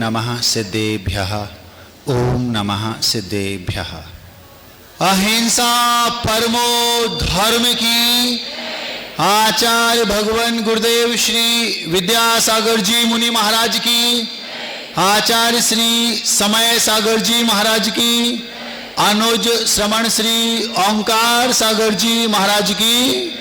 नमः सिद्धेभ्यः। ओम नमः सिद्धेभ्यः। अहिंसा परमो धर्म की। आचार्य भगवान गुरुदेव श्री विद्यासागर जी मुनि महाराज की। आचार्य श्री समय सागर जी महाराज की। अनुज श्रवण श्री ओंकार सागर जी महाराज की।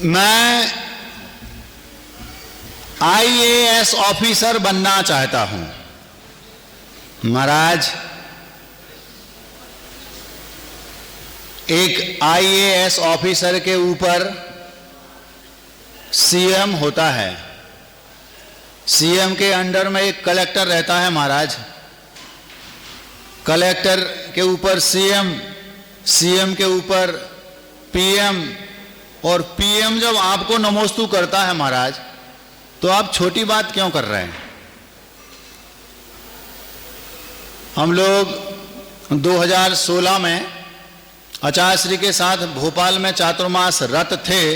मैं IAS ऑफिसर बनना चाहता हूं। महाराज, एक IAS ऑफिसर के ऊपर CM होता है। CM के अंडर में एक कलेक्टर रहता है महाराज। कलेक्टर के ऊपर CM, CM के ऊपर PM, और PM जब आपको नमोस्तु करता है महाराज, तो आप छोटी बात क्यों कर रहे हैं? हम लोग 2016 में आचार्य श्री के साथ भोपाल में चातुर्मास रत थे।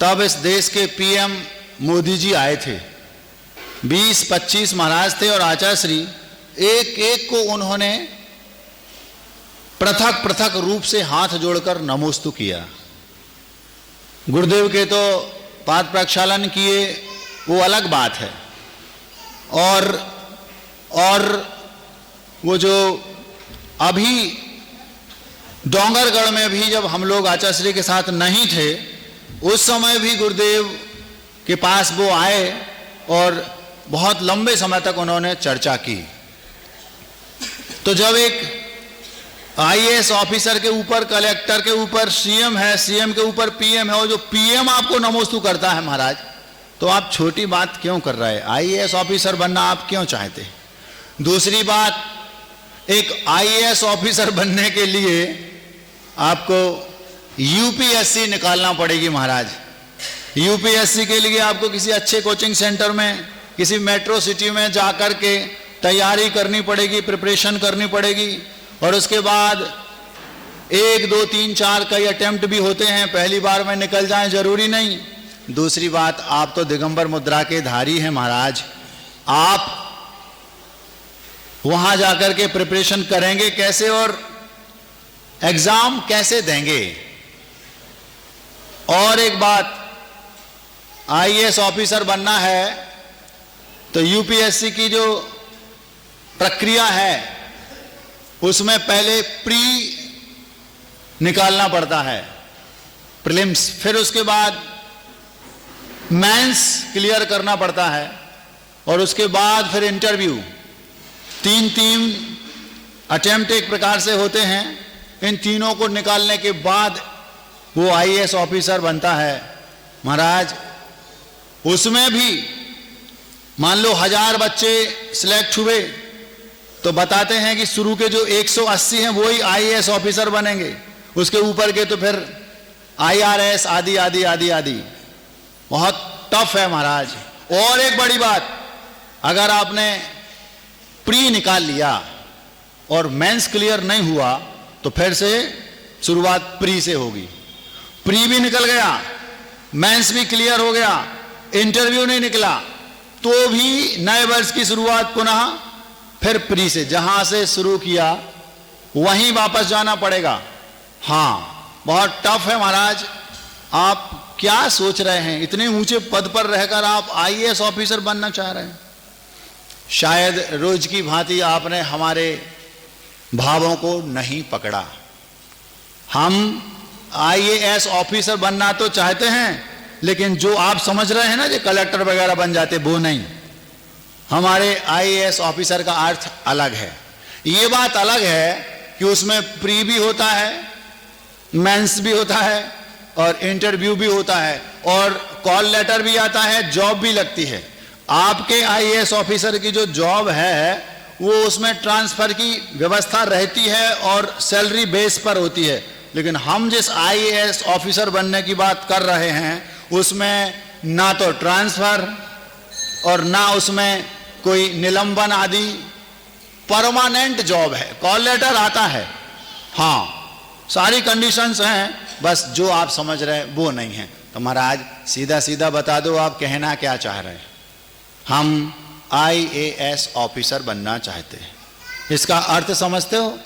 तब इस देश के PM मोदी जी आए थे। 20-25 महाराज थे और आचार्य श्री एक एक को उन्होंने पृथक पृथक रूप से हाथ जोड़कर नमोस्तु किया। गुरुदेव के तो पाद प्रक्षालन किए, वो अलग बात है। और वो जो अभी डोंगरगढ़ में भी जब हम लोग आचार्य श्री के साथ नहीं थे, उस समय भी गुरुदेव के पास वो आए और बहुत लंबे समय तक उन्होंने चर्चा की। तो जब एक IAS ऑफिसर के ऊपर, कलेक्टर के ऊपर CM है, CM के ऊपर PM है, और जो PM आपको नमोस्तु करता है महाराज, तो आप छोटी बात क्यों कर रहे हैं? IAS ऑफिसर बनना आप क्यों चाहते हैं? दूसरी बात, एक IAS ऑफिसर बनने के लिए आपको UPSC निकालना पड़ेगी महाराज। UPSC के लिए आपको किसी अच्छे कोचिंग सेंटर में, किसी मेट्रो सिटी में जाकर के तैयारी करनी पड़ेगी, प्रिपरेशन करनी पड़ेगी। और उसके बाद 1, 2, 3, 4 कई अटेम्प्ट भी होते हैं। पहली बार में निकल जाएं जरूरी नहीं। दूसरी बात, आप तो दिगंबर मुद्रा के धारी हैं महाराज। आप वहां जाकर के प्रिपरेशन करेंगे कैसे और एग्जाम कैसे देंगे? और एक बात, IAS ऑफिसर बनना है तो UPSC की जो प्रक्रिया है उसमें पहले प्री निकालना पड़ता है, प्रीलिम्स, फिर उसके बाद मेंस क्लियर करना पड़ता है, और उसके बाद फिर इंटरव्यू। 3 अटेम्प्ट एक प्रकार से होते हैं। इन तीनों को निकालने के बाद वो IAS ऑफिसर बनता है महाराज। उसमें भी मान लो 1000 बच्चे सिलेक्ट हुए, तो बताते हैं कि शुरू के जो 180 हैं वही IAS ऑफिसर बनेंगे। उसके ऊपर के तो फिर IRS आदि आदि आदि आदि। बहुत टफ है महाराज। और एक बड़ी बात, अगर आपने प्री निकाल लिया और मेंस क्लियर नहीं हुआ, तो फिर से शुरुआत प्री से होगी। प्री भी निकल गया, मेंस भी क्लियर हो गया, इंटरव्यू नहीं निकला, तो भी नए वर्ष की शुरुआत पुनः फिर प्री से, जहां से शुरू किया वहीं वापस जाना पड़ेगा। हाँ, बहुत टफ है महाराज। आप क्या सोच रहे हैं? इतने ऊंचे पद पर रहकर आप IAS ऑफिसर बनना चाह रहे हैं? शायद रोज की भांति आपने हमारे भावों को नहीं पकड़ा। हम IAS ऑफिसर बनना तो चाहते हैं, लेकिन जो आप समझ रहे हैं ना, जो कलेक्टर वगैरह बन जाते, वो नहीं। हमारे IAS ऑफिसर का अर्थ अलग है। ये बात अलग है कि उसमें प्री भी होता है, मेंस भी होता है, और इंटरव्यू भी होता है, और कॉल लेटर भी आता है, जॉब भी लगती है। आपके IAS ऑफिसर की जो जॉब है वो उसमें ट्रांसफर की व्यवस्था रहती है और सैलरी बेस पर होती है। लेकिन हम जिस IAS ऑफिसर बनने की बात कर रहे हैं उसमें ना तो ट्रांसफर और ना उसमें कोई निलंबन आदि, परमानेंट जॉब है। कॉल लेटर आता है, हाँ, सारी कंडीशंस हैं, बस जो आप समझ रहे हैं वो नहीं है। तो महाराज सीधा सीधा बता दो आप कहना क्या चाह रहे हैं। हम IAS ऑफिसर बनना चाहते हैं। इसका अर्थ समझते हो?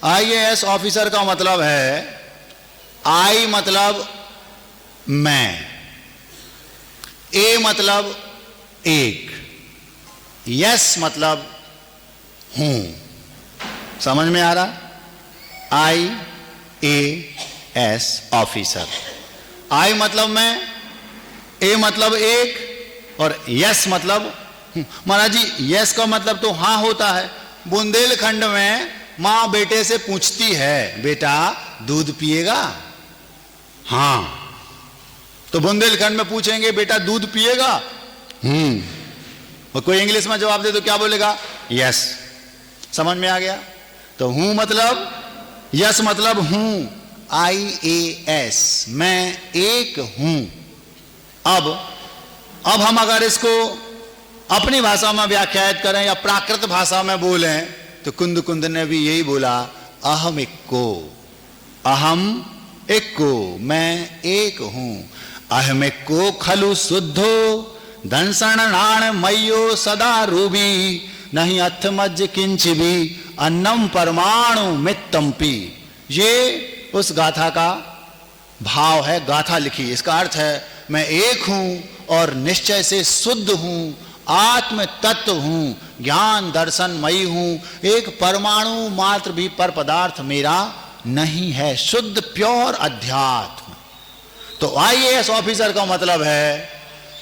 IAS ऑफिसर का मतलब है, I मतलब मैं, A मतलब एक, यस मतलब हूं। समझ में आ रहा? IAS officer. I मतलब मैं, A मतलब एक और यस मतलब हूं। महाराज जी यस का मतलब तो हां होता है। बुंदेलखंड में मां बेटे से पूछती है, बेटा दूध पिएगा? हां। तो बुंदेलखंड में पूछेंगे, बेटा दूध पिएगा? और कोई इंग्लिश में जवाब दे तो क्या बोलेगा? यस। समझ में आ गया? तो हूं मतलब, यस मतलब हूं। IAS, मैं एक हूं। अब हम अगर इसको अपनी भाषा में व्याख्यात करें या प्राकृत भाषा में बोलें तो कुंद कुंद ने भी यही बोला, अहम इक्को, अहम इक्को, मैं एक हूं। अहम इक्को खलु शुद्धो दंसण नाण मयो सदा रूबी, नहीं अथ मज्ज किंच भी अन्नम परमाणु मित्तम पी। ये उस गाथा का भाव है, गाथा लिखी। इसका अर्थ है मैं एक हूं और निश्चय से शुद्ध हूं, आत्म तत्व हूं, ज्ञान दर्शनमयी हूं, एक परमाणु मात्र भी पर पदार्थ मेरा नहीं है, शुद्ध प्योर अध्यात्म। तो IAS ऑफिसर का मतलब है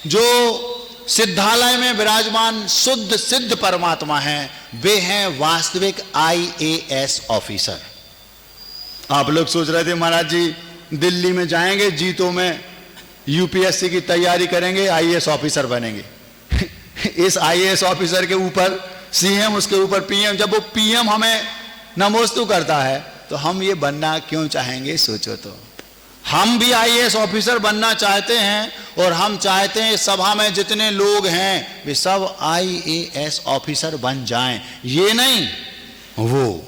जो सिद्धालय में विराजमान शुद्ध सिद्ध परमात्मा हैं, वे हैं वास्तविक IAS ऑफिसर। आप लोग सोच रहे थे महाराज जी दिल्ली में जाएंगे, जीतों में UPSC की तैयारी करेंगे, IAS ऑफिसर बनेंगे। इस IAS ऑफिसर के ऊपर CM, उसके ऊपर PM। जब वो PM हमें नमोस्तु करता है तो हम ये बनना क्यों चाहेंगे? सोचो तो। हम भी IAS ऑफिसर बनना चाहते हैं और हम चाहते हैं सभा में जितने लोग हैं वे सब IAS ऑफिसर बन जाएं। ये नहीं वो,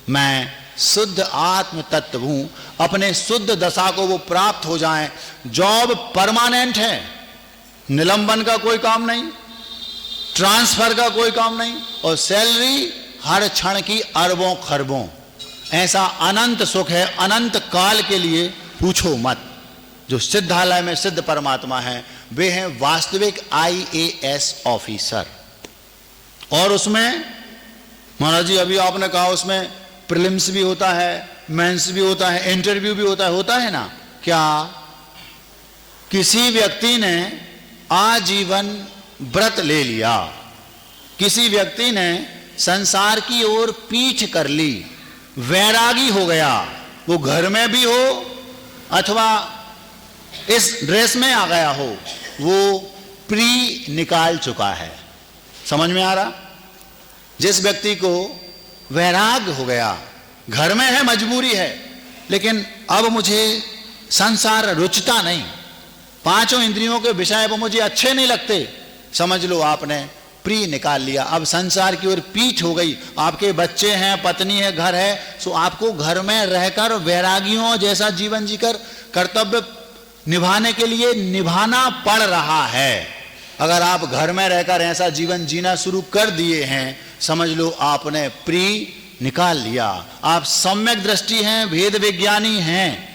मैं शुद्ध आत्म तत्व हूं, अपने शुद्ध दशा को वो प्राप्त हो जाएं। जॉब परमानेंट है, निलंबन का कोई काम नहीं, ट्रांसफर का कोई काम नहीं, और सैलरी हर क्षण की अरबों खरबों। ऐसा अनंत सुख है, अनंत काल के लिए पूछो मत। जो सिद्धालय में सिद्ध परमात्मा है वे हैं वास्तविक IAS ऑफिसर। और उसमें महाराज जी अभी आपने कहा उसमें प्रीलिम्स भी होता है, मेंस भी होता है, इंटरव्यू भी होता है ना? क्या किसी व्यक्ति ने आजीवन व्रत ले लिया, किसी व्यक्ति ने संसार की ओर पीठ कर ली, वैरागी हो गया, वो घर में भी हो अथवा इस ड्रेस में आ गया हो, वो प्री निकाल चुका है। समझ में आ रहा? जिस व्यक्ति को वैराग हो गया, घर में है, मजबूरी है, लेकिन अब मुझे संसार रुचता नहीं, पांचों इंद्रियों के विषय अब मुझे अच्छे नहीं लगते, समझ लो आपने प्री निकाल लिया। अब संसार की ओर पीठ हो गई, आपके बच्चे हैं, पत्नी है, घर है, सो आपको घर में रहकर वैरागियों जैसा जीवन जीकर कर्तव्य निभाने के लिए निभाना पड़ रहा है। अगर आप घर में रहकर ऐसा जीवन जीना शुरू कर दिए हैं, समझ लो आपने प्री निकाल लिया। आप सम्यक दृष्टि हैं, भेद विज्ञानी हैं,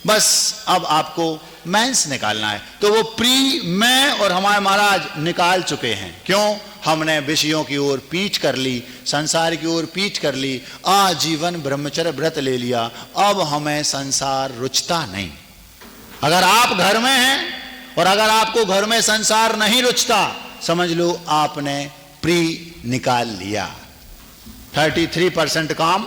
बस अब आपको मेंस निकालना है। तो वो प्री मैं और हमारे महाराज निकाल चुके हैं। क्यों? हमने विषयों की ओर पीठ कर ली, संसार की ओर पीठ कर ली, आजीवन ब्रह्मचर्य व्रत ले लिया, अब हमें संसार रुचता नहीं। अगर आप घर में हैं और अगर आपको घर में संसार नहीं रुचता, समझ लो आपने प्री निकाल लिया, 33% काम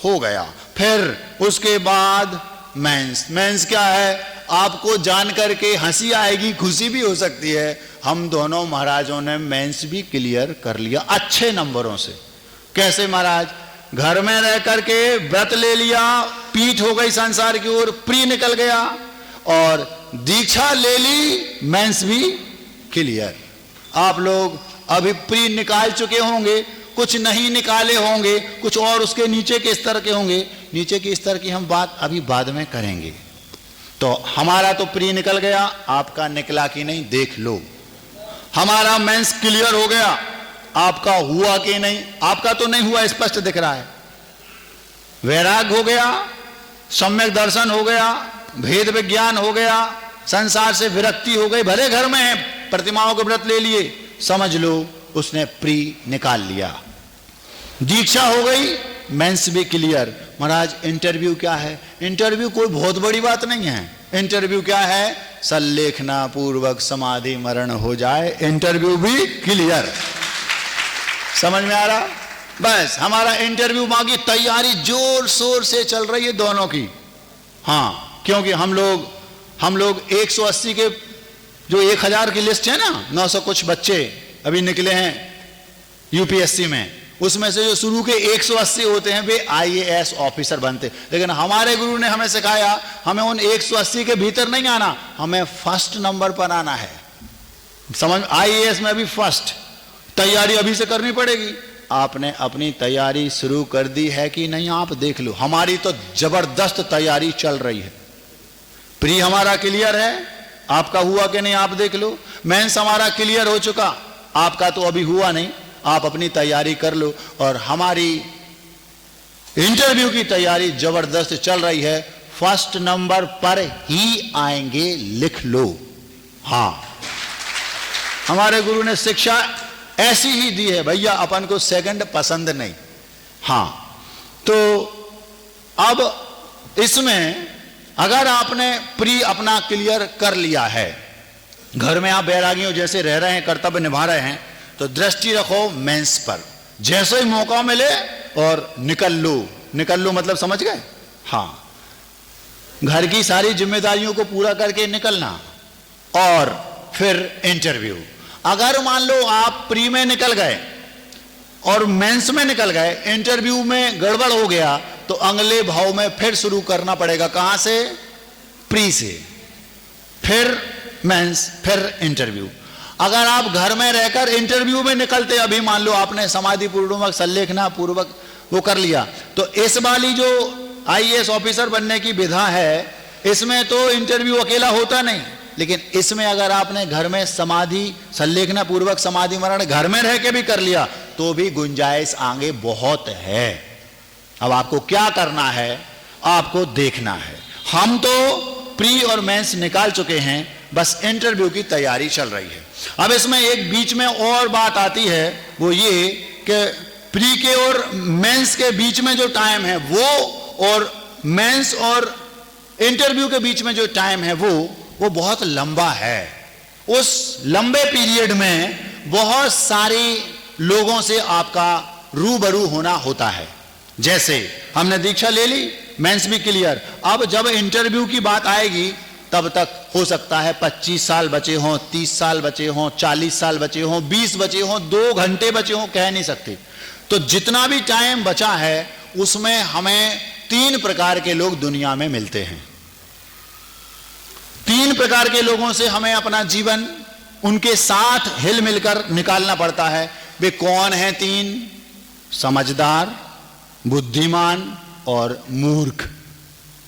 हो गया। फिर उसके बाद मेंस। मेंस क्या है? आपको जान करके हंसी आएगी, खुशी भी हो सकती है, हम दोनों महाराजों ने मेंस भी क्लियर कर लिया अच्छे नंबरों से। कैसे महाराज? घर में रह करके व्रत ले लिया, पीठ हो गई संसार की ओर, प्री निकल गया, और दीक्षा ले ली, मेंस भी क्लियर। आप लोग अभी प्री निकाल चुके होंगे, कुछ नहीं निकाले होंगे, कुछ और उसके नीचे के स्तर के होंगे, नीचे के स्तर की हम बात अभी बाद में करेंगे। तो हमारा तो प्री निकल गया, आपका निकला कि नहीं देख लो। हमारा मेंस क्लियर हो गया, आपका हुआ कि नहीं? आपका तो नहीं हुआ, स्पष्ट दिख रहा है। वैराग्य हो गया, सम्यक दर्शन हो गया, भेद विज्ञान हो गया, संसार से विरक्ति हो गई। भले घर में है, प्रतिमाओं के व्रत ले लिए, समझ लो उसने प्री निकाल लिया। दीक्षा हो गई, मेंस भी क्लियर। महाराज इंटरव्यू क्या है? इंटरव्यू कोई बहुत बड़ी बात नहीं है। इंटरव्यू क्या है? सल्लेखना पूर्वक समाधि मरण हो जाए, इंटरव्यू भी क्लियर। समझ में आ रहा? बस हमारा इंटरव्यू की तैयारी जोर शोर से चल रही है दोनों की। हाँ, क्योंकि हम लोग 180 के जो 1000 की लिस्ट है ना, 900 कुछ बच्चे अभी निकले हैं यूपीएससी में, उसमें से जो शुरू के 180 होते हैं वे आईएएस ऑफिसर बनते। लेकिन हमारे गुरु ने हमें सिखाया, हमें उन 180 के भीतर नहीं आना, हमें फर्स्ट नंबर पर आना है। समझ? आईएएस में अभी फर्स्ट तैयारी अभी से करनी पड़ेगी। आपने अपनी तैयारी शुरू कर दी है कि नहीं? आप देख लो, हमारी तो जबरदस्त तैयारी चल रही है। प्री हमारा क्लियर है, आपका हुआ कि नहीं? आप देख लो। मेंस हमारा क्लियर हो चुका, आपका तो अभी हुआ नहीं, आप अपनी तैयारी कर लो। और हमारी इंटरव्यू की तैयारी जबरदस्त चल रही है, फर्स्ट नंबर पर ही आएंगे, लिख लो। हाँ, हमारे गुरु ने शिक्षा ऐसी ही दी है भैया, अपन को सेकंड पसंद नहीं। हाँ, तो अब इसमें अगर आपने प्री अपना क्लियर कर लिया है, घर में आप बैरागियों जैसे रह रहे हैं, कर्तव्य निभा रहे हैं, तो दृष्टि रखो मेंस पर। जैसे ही मौका मिले और निकल लो मतलब समझ गए? हाँ, घर की सारी जिम्मेदारियों को पूरा करके निकलना और फिर इंटरव्यू। अगर मान लो आप प्री में निकल गए और मेंस में निकल गए, इंटरव्यू में गड़बड़ हो गया, तो अगले भाव में फिर शुरू करना पड़ेगा। कहां से? प्री से, फिर मेंस, फिर इंटरव्यू। अगर आप घर में रहकर इंटरव्यू में निकलते, अभी मान लो आपने समाधि पूर्वक सल्लेखना पूर्वक वो कर लिया, तो इस वाली जो आईएएस ऑफिसर बनने की विधा है, इसमें तो इंटरव्यू अकेला होता नहीं। लेकिन इसमें अगर आपने घर में समाधि सल्लेखना पूर्वक समाधि मरण घर में रह के भी कर लिया, तो भी गुंजाइश आगे बहुत है। अब आपको क्या करना है? आपको देखना है। हम तो प्री और मेंस निकाल चुके हैं, बस इंटरव्यू की तैयारी चल रही है। अब इसमें एक बीच में और बात आती है, वो ये कि प्री के और मेंस के बीच में जो टाइम है वो, और मेंस और इंटरव्यू के बीच में जो टाइम है वो बहुत लंबा है। उस लंबे पीरियड में बहुत सारे लोगों से आपका रूबरू होना होता है। जैसे हमने दीक्षा ले ली, मेंस भी क्लियर, अब जब इंटरव्यू की बात आएगी तब तक हो सकता है 25 साल बचे हों, 30 साल बचे हों, 40 साल बचे हों, 20 बचे हों, 2 घंटे बचे हों, कह नहीं सकते। तो जितना भी टाइम बचा है उसमें हमें 3 प्रकार के लोग दुनिया में मिलते हैं। 3 प्रकार के लोगों से हमें अपना जीवन उनके साथ हिल मिलकर निकालना पड़ता है। वे कौन हैं? 3, समझदार, बुद्धिमान और मूर्ख।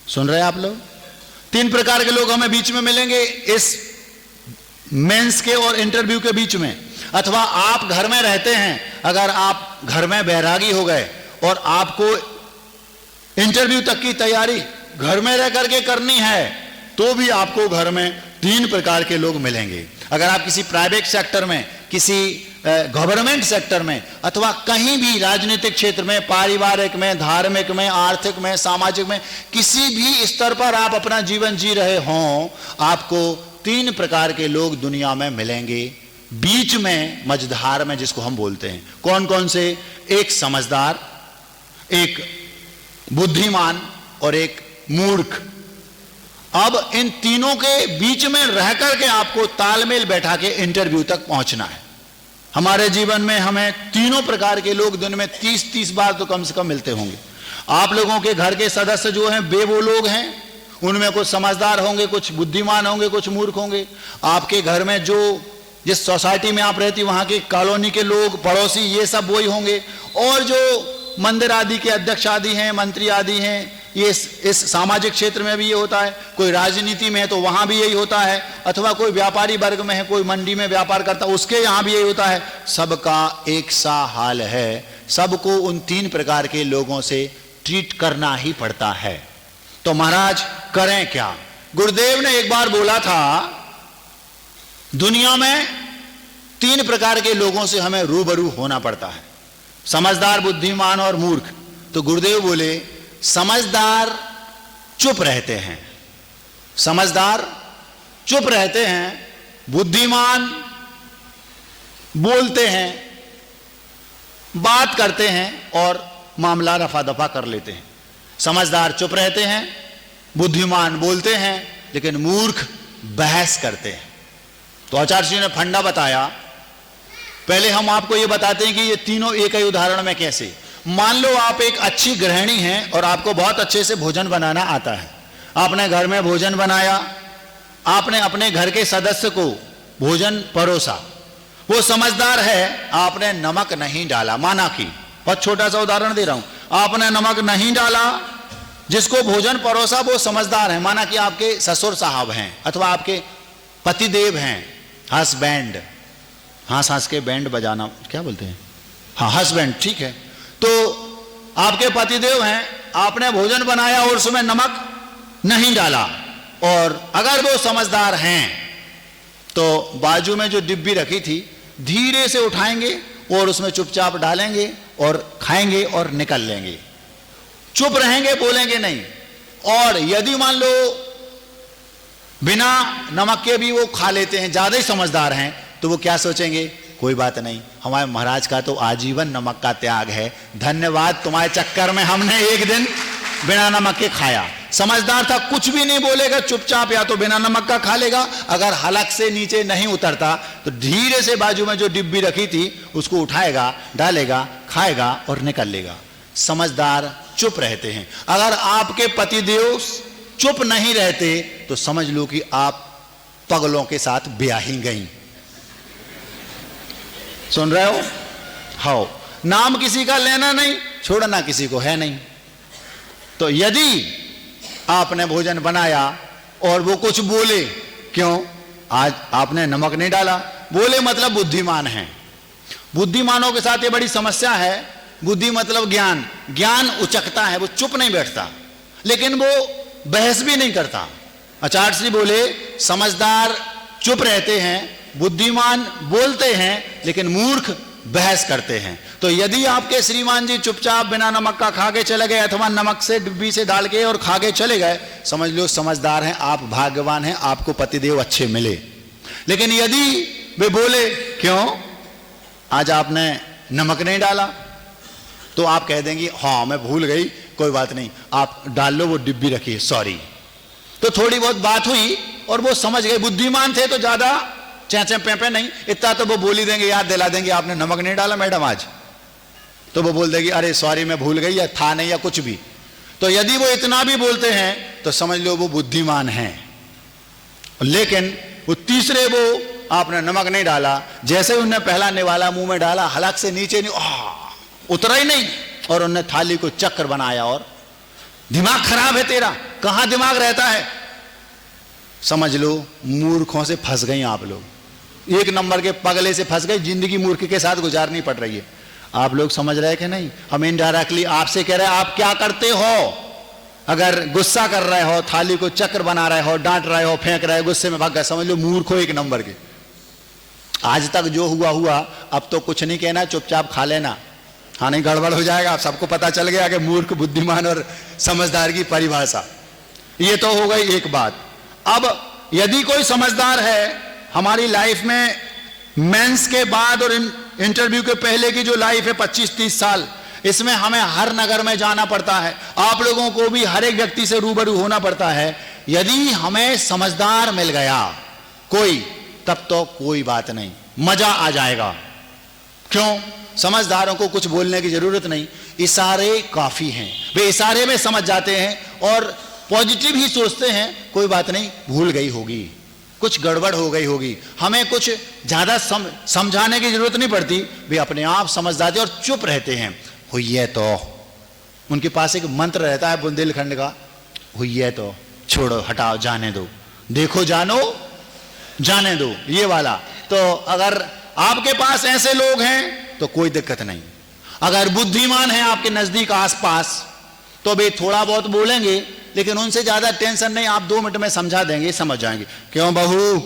सुन रहे हैं आप लोग? 3 प्रकार के लोग हमें बीच में मिलेंगे इस मेंस के और इंटरव्यू के बीच में। अथवा आप घर में रहते हैं, अगर आप घर में बैरागी हो गए और आपको इंटरव्यू तक की तैयारी घर में रह करके करनी है, तो भी आपको घर में 3 प्रकार के लोग मिलेंगे। अगर आप किसी प्राइवेट सेक्टर में, किसी गवर्नमेंट सेक्टर में, अथवा कहीं भी राजनीतिक क्षेत्र में, पारिवारिक में, धार्मिक में, आर्थिक में, सामाजिक में, किसी भी स्तर पर आप अपना जीवन जी रहे हों, आपको 3 प्रकार के लोग दुनिया में मिलेंगे। बीच में मझधार में, जिसको हम बोलते हैं, कौन कौन से? एक समझदार, एक बुद्धिमान और एक मूर्ख। अब इन तीनों के बीच में रह करके आपको तालमेल बैठा के इंटरव्यू तक पहुंचना है। हमारे जीवन में हमें तीनों प्रकार के लोग दिन में 30-30 बार तो कम से कम मिलते होंगे। आप लोगों के घर के सदस्य जो हैं वे वो लोग हैं, उनमें कुछ समझदार होंगे, कुछ बुद्धिमान होंगे, कुछ मूर्ख होंगे। आपके घर में जो जिस सोसाइटी में आप रहती वहां की कॉलोनी के लोग, पड़ोसी, ये सब वही होंगे। और जो मंदिर आदि के अध्यक्ष आदि हैं, मंत्री आदि हैं, इस सामाजिक क्षेत्र में भी ये होता है, कोई राजनीति में है तो वहां भी यही होता है, अथवा कोई व्यापारी वर्ग में है, कोई मंडी में व्यापार करता है उसके यहां भी यही होता है। सबका एक सा हाल है, सबको उन 3 प्रकार के लोगों से ट्रीट करना ही पड़ता है। तो महाराज करें क्या? गुरुदेव ने एक बार बोला था, दुनिया में 3 प्रकार के लोगों से हमें रूबरू होना पड़ता है, समझदार, बुद्धिमान और मूर्ख। तो गुरुदेव बोले समझदार चुप रहते हैं, समझदार चुप रहते हैं, बुद्धिमान बोलते हैं, बात करते हैं और मामला रफा दफा कर लेते हैं। समझदार चुप रहते हैं, बुद्धिमान बोलते हैं, लेकिन मूर्ख बहस करते हैं। तो आचार्य जी ने फंडा बताया। पहले हम आपको यह बताते हैं कि ये तीनों एक ही उदाहरण में कैसे। मान लो आप एक अच्छी गृहिणी हैं और आपको बहुत अच्छे से भोजन बनाना आता है। आपने घर में भोजन बनाया, आपने अपने घर के सदस्य को भोजन परोसा, वो समझदार है, आपने नमक नहीं डाला, माना कि, बहुत छोटा सा उदाहरण दे रहा हूं, आपने नमक नहीं डाला, जिसको भोजन परोसा वो समझदार है, माना कि आपके ससुर साहब हैं अथवा आपके पतिदेव हैं, हस्बैंड, हंस के बैंड बजाना क्या बोलते हैं, हाँ हस्बैंड, ठीक है। तो आपके पतिदेव हैं, आपने भोजन बनाया और उसमें नमक नहीं डाला, और अगर वो समझदार हैं तो बाजू में जो डिब्बी रखी थी धीरे से उठाएंगे और उसमें चुपचाप डालेंगे और खाएंगे और निकल लेंगे, चुप रहेंगे, बोलेंगे नहीं। और यदि मान लो बिना नमक के भी वो खा लेते हैं, ज्यादा ही समझदार हैं, तो वो क्या सोचेंगे, कोई बात नहीं, हमारे महाराज का तो आजीवन नमक का त्याग है, धन्यवाद, तुम्हारे चक्कर में हमने एक दिन बिना नमक के खाया। समझदार था, कुछ भी नहीं बोलेगा, चुपचाप या तो बिना नमक का खा लेगा, अगर हलक से नीचे नहीं उतरता तो धीरे से बाजू में जो डिब्बी रखी थी उसको उठाएगा, डालेगा, खाएगा और निकल लेगा। समझदार चुप रहते हैं। अगर आपके पतिदेव चुप नहीं रहते तो समझ लो कि आप पगलों के साथ ब्याही गई। सुन रहे हो? हाँ, नाम किसी का लेना नहीं, छोड़ना किसी को है नहीं। तो यदि आपने भोजन बनाया और वो कुछ बोले, क्यों आज आपने नमक नहीं डाला, बोले मतलब बुद्धिमान हैं। बुद्धिमानों के साथ ये बड़ी समस्या है। बुद्धि मतलब ज्ञान, ज्ञान उचकता है, वो चुप नहीं बैठता, लेकिन वो बहस भी नहीं करता। आचार्य जी बोले समझदार चुप रहते हैं, बुद्धिमान बोलते हैं, लेकिन मूर्ख बहस करते हैं। तो यदि आपके श्रीमान जी चुपचाप बिना नमक का खा के चले गए अथवा नमक से डिब्बी से डाल के और खा के चले गए, समझ लो समझदार हैं, आप भाग्यवान हैं, आपको पतिदेव अच्छे मिले। लेकिन यदि वे बोले क्यों आज आपने नमक नहीं डाला, तो आप कह देंगे हाँ मैं भूल गई, कोई बात नहीं, आप डाल लो, वो डिब्बी रखिए, सॉरी। तो थोड़ी बहुत बात हुई और वो समझ गए। बुद्धिमान थे तो ज्यादा चैचे पेपे नहीं, इतना तो वो बोल ही देंगे, याद दिला देंगे आपने नमक नहीं डाला मैडम आज, तो वो बोल देगी अरे सॉरी मैं भूल गई, या था नहीं, या कुछ भी। तो यदि वो इतना भी बोलते हैं तो समझ लो वो बुद्धिमान हैं। लेकिन वो तीसरे, वो आपने नमक नहीं डाला, जैसे ही उन्हें पहला निवाला मुंह में डाला, हलक से नीचे नहीं उतरा ही नहीं, और उन्हें थाली को चक्कर बनाया। और दिमाग खराब है तेरा, कहां दिमाग रहता है, समझ लो मूर्खों से फंस गई आप लोग, एक नंबर के पगले से फंस गए, जिंदगी मूर्ख के साथ गुजारनी पड़ रही है। आप लोग समझ रहे कि नहीं? हम इनडायरेक्टली आपसे कह रहे हैं आप क्या करते हो। अगर गुस्सा कर रहे हो, थाली को चक्कर बना रहे हो, डांट रहे हो, फेंक रहे हो, गुस्से में भाग गए, समझ लो मूर्ख हो एक नंबर के। आज तक जो हुआ हुआ, अब तो कुछ नहीं कहना, चुपचाप खा लेना, हाँ नहीं गड़बड़ हो जाएगा। आप सबको पता चल गया कि मूर्ख, बुद्धिमान और समझदार की परिभाषा। ये तो हो गई एक बात। अब यदि कोई समझदार है, हमारी लाइफ में मेंस के बाद और इंटरव्यू के पहले की जो लाइफ है 25-30 साल, इसमें हमें हर नगर में जाना पड़ता है, आप लोगों को भी हर एक व्यक्ति से रूबरू होना पड़ता है। यदि हमें समझदार मिल गया कोई, तब तो कोई बात नहीं, मजा आ जाएगा। क्यों? समझदारों को कुछ बोलने की जरूरत नहीं, इशारे काफी हैं, वे इशारे में समझ जाते हैं और पॉजिटिव ही सोचते हैं, कोई बात नहीं, भूल गई होगी, कुछ गड़बड़ हो गई होगी, हमें कुछ ज्यादा समझाने की जरूरत नहीं पड़ती, वे अपने आप समझ जाते और चुप रहते हैं। हुई है तो उनके पास एक मंत्र रहता है बुंदेलखंड का, हुई है तो छोड़ो, हटाओ, जाने दो, देखो जानो जाने दो, ये वाला। तो अगर आपके पास ऐसे लोग हैं तो कोई दिक्कत नहीं। अगर बुद्धिमान है आपके नजदीक आसपास तो वे थोड़ा बहुत बोलेंगे, लेकिन उनसे ज्यादा टेंशन नहीं, आप 2 मिनट में समझा देंगे, समझ जाएंगे। क्यों बहू,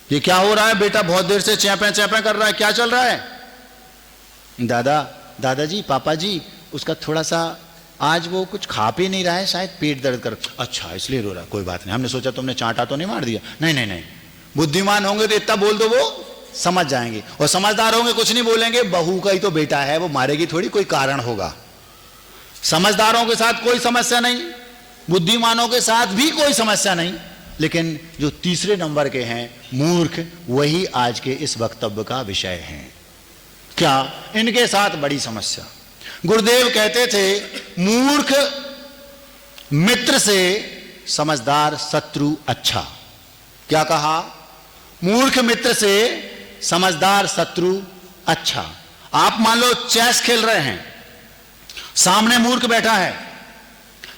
ये क्या हो रहा है बेटा, बहुत देर से चैपे चैपे कर रहा है, क्या चल रहा है? दादाजी, पापा जी, उसका थोड़ा सा आज वो कुछ खा पी नहीं रहा है, शायद पेट दर्द कर। अच्छा, इसलिए रो रहा, कोई बात नहीं, हमने सोचा तुमने चांटा तो नहीं मार दिया। नहीं, बुद्धिमान होंगे तो इतना बोल दो, वो समझ जाएंगे। और समझदार होंगे कुछ नहीं बोलेंगे, बहू का ही तो बेटा है, वो मारेगी थोड़ी, कोई कारण होगा। समझदारों के साथ कोई समस्या नहीं, बुद्धिमानों के साथ भी कोई समस्या नहीं, लेकिन जो तीसरे नंबर के हैं मूर्ख, वही आज के इस वक्तव्य का विषय है। क्या? इनके साथ बड़ी समस्या। गुरुदेव कहते थे मूर्ख मित्र से समझदार शत्रु अच्छा। क्या कहा? मूर्ख मित्र से समझदार शत्रु अच्छा। आप मान लो चेस खेल रहे हैं, सामने मूर्ख बैठा है,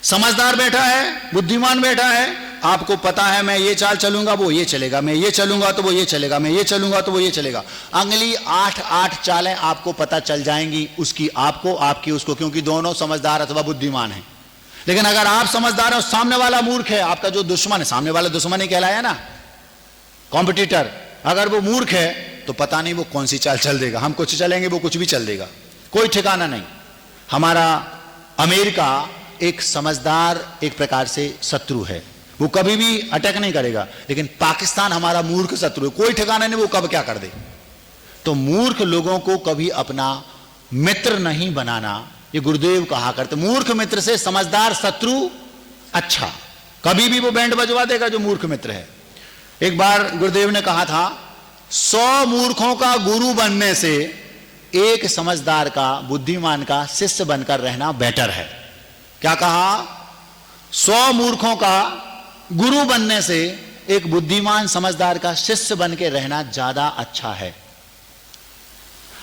समझदार बैठा है, बुद्धिमान बैठा है। आपको पता है मैं ये चाल चलूंगा वो ये चलेगा, मैं ये चलूंगा तो वो ये चलेगा, मैं ये चलूंगा तो वो ये चलेगा। अगली 8 चालें आपको पता चल जाएंगी, उसकी आपको, आपकी उसको, क्योंकि दोनों समझदार अथवा बुद्धिमान हैं। लेकिन अगर आप समझदार हो, सामने वाला मूर्ख है, आपका जो दुश्मन है, सामने वाला दुश्मन ही कहलाया ना, कॉम्पिटिटर, अगर वो मूर्ख है तो पता नहीं वो कौन सी चाल चल देगा। हम कुछ चलेंगे, वो कुछ भी चल देगा, कोई ठिकाना नहीं। हमारा अमेरिका एक समझदार एक प्रकार से शत्रु है, वो कभी भी अटैक नहीं करेगा। लेकिन पाकिस्तान हमारा मूर्ख शत्रु है, कोई ठिकाना नहीं वो कब क्या कर दे। तो मूर्ख लोगों को कभी अपना मित्र नहीं बनाना, ये गुरुदेव कहा करते। मूर्ख मित्र से समझदार शत्रु अच्छा। कभी भी वो बैंड बजवा देगा जो मूर्ख मित्र है। एक बार गुरुदेव ने कहा था 100 मूर्खों का गुरु बनने से एक समझदार का, बुद्धिमान का शिष्य बनकर रहना बेटर है। क्या कहा? 100 मूर्खों का गुरु बनने से एक बुद्धिमान समझदार का शिष्य बन के रहना ज्यादा अच्छा है।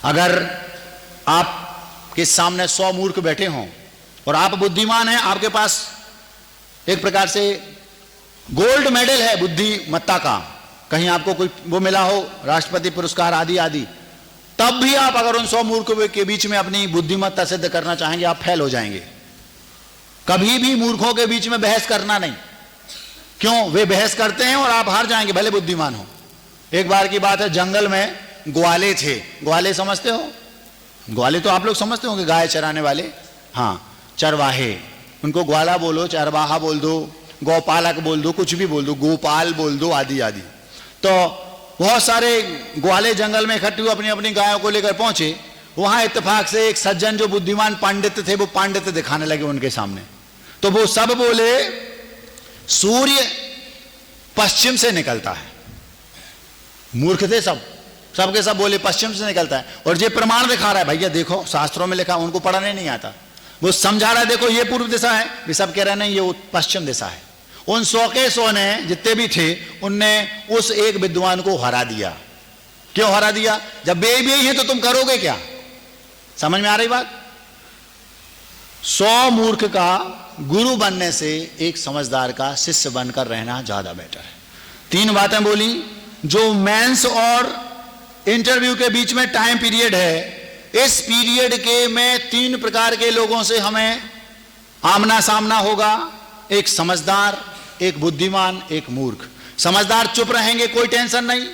अगर आपके सामने 100 मूर्ख बैठे हों और आप बुद्धिमान हैं, आपके पास एक प्रकार से गोल्ड मेडल है बुद्धिमत्ता का, कहीं आपको कोई वो मिला हो, राष्ट्रपति पुरस्कार आदि आदि, तब भी आप अगर उन 100 मूर्खों के बीच में अपनी बुद्धिमत्ता सिद्ध करना चाहेंगे, आप फेल हो जाएंगे। कभी भी मूर्खों के बीच में बहस करना नहीं। क्यों? वे बहस करते हैं और आप हार जाएंगे, भले बुद्धिमान हो। एक बार की बात है, जंगल में ग्वाले थे। ग्वाले समझते हो? ग्वाले तो आप लोग समझते होंगे, गाय चराने वाले। हाँ, चरवाहे, उनको ग्वाला बोलो, चरवाहा बोल दो, गौपालक बोल दो, कुछ भी बोल दो, गोपाल बोल दो, आदि आदि। तो बहुत सारे ग्वाले जंगल में इकट्ठे हुए, अपनी अपनी गायों को लेकर पहुंचे। वहां इत्तेफाक से एक सज्जन जो बुद्धिमान पंडित थे, वो पांडित्य दिखाने लगे उनके सामने। तो वो सब बोले सूर्य पश्चिम से निकलता है। मूर्ख थे सब, सबके सब बोले पश्चिम से निकलता है। और ये प्रमाण दिखा रहा है, भैया देखो शास्त्रों में लिखा, उनको पढ़ने नहीं आता। वो समझा रहा है, देखो ये पूर्व दिशा है, वे सब कह रहे नहीं ये पश्चिम दिशा है। उन 100 के 100 ने, जितने भी थे, उनने उस एक विद्वान को हरा दिया। क्यों हरा दिया? जब वे भी हैं तो तुम करोगे क्या? समझ में आ रही बात? 100 मूर्ख का गुरु बनने से एक समझदार का शिष्य बनकर रहना ज्यादा बेटर है। 3 बातें बोली। जो मेंस और इंटरव्यू के बीच में टाइम पीरियड है, इस पीरियड के में 3 प्रकार के लोगों से हमें आमना सामना होगा। एक समझदार, एक बुद्धिमान, एक मूर्ख। समझदार चुप रहेंगे, कोई टेंशन नहीं।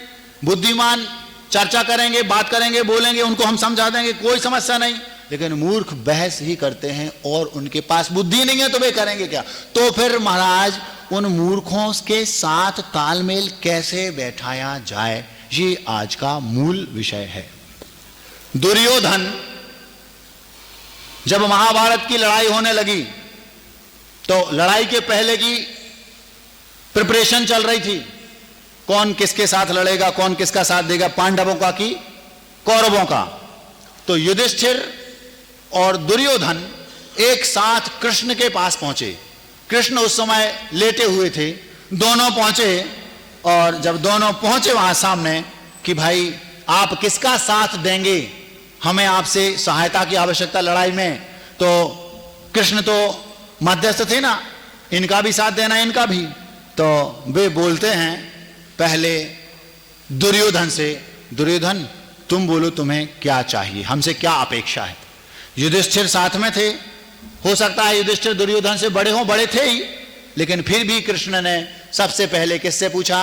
बुद्धिमान चर्चा करेंगे, बात करेंगे, बोलेंगे, उनको हम समझा देंगे, कोई समस्या नहीं। लेकिन मूर्ख बहस ही करते हैं और उनके पास बुद्धि नहीं है, तो वे करेंगे क्या? तो फिर महाराज उन मूर्खों के साथ तालमेल कैसे बैठाया जाए, ये आज का मूल विषय है। दुर्योधन, जब महाभारत की लड़ाई होने लगी तो लड़ाई के पहले की प्रिपरेशन चल रही थी। कौन किसके साथ लड़ेगा, कौन किसका साथ देगा, पांडवों का कि कौरवों का। तो युधिष्ठिर और दुर्योधन एक साथ कृष्ण के पास पहुंचे। कृष्ण उस समय लेटे हुए थे। दोनों पहुंचे और जब दोनों पहुंचे वहां सामने कि भाई आप किसका साथ देंगे, हमें आपसे सहायता की आवश्यकता लड़ाई में। तो कृष्ण तो मध्यस्थ थे ना, इनका भी साथ देना, इनका भी। तो वे बोलते हैं पहले दुर्योधन से, दुर्योधन तुम बोलो तुम्हें क्या चाहिए, हमसे क्या अपेक्षा है। युधिष्ठिर साथ में थे, हो सकता है युधिष्ठिर दुर्योधन से बड़े हों, बड़े थे ही, लेकिन फिर भी कृष्ण ने सबसे पहले किससे पूछा?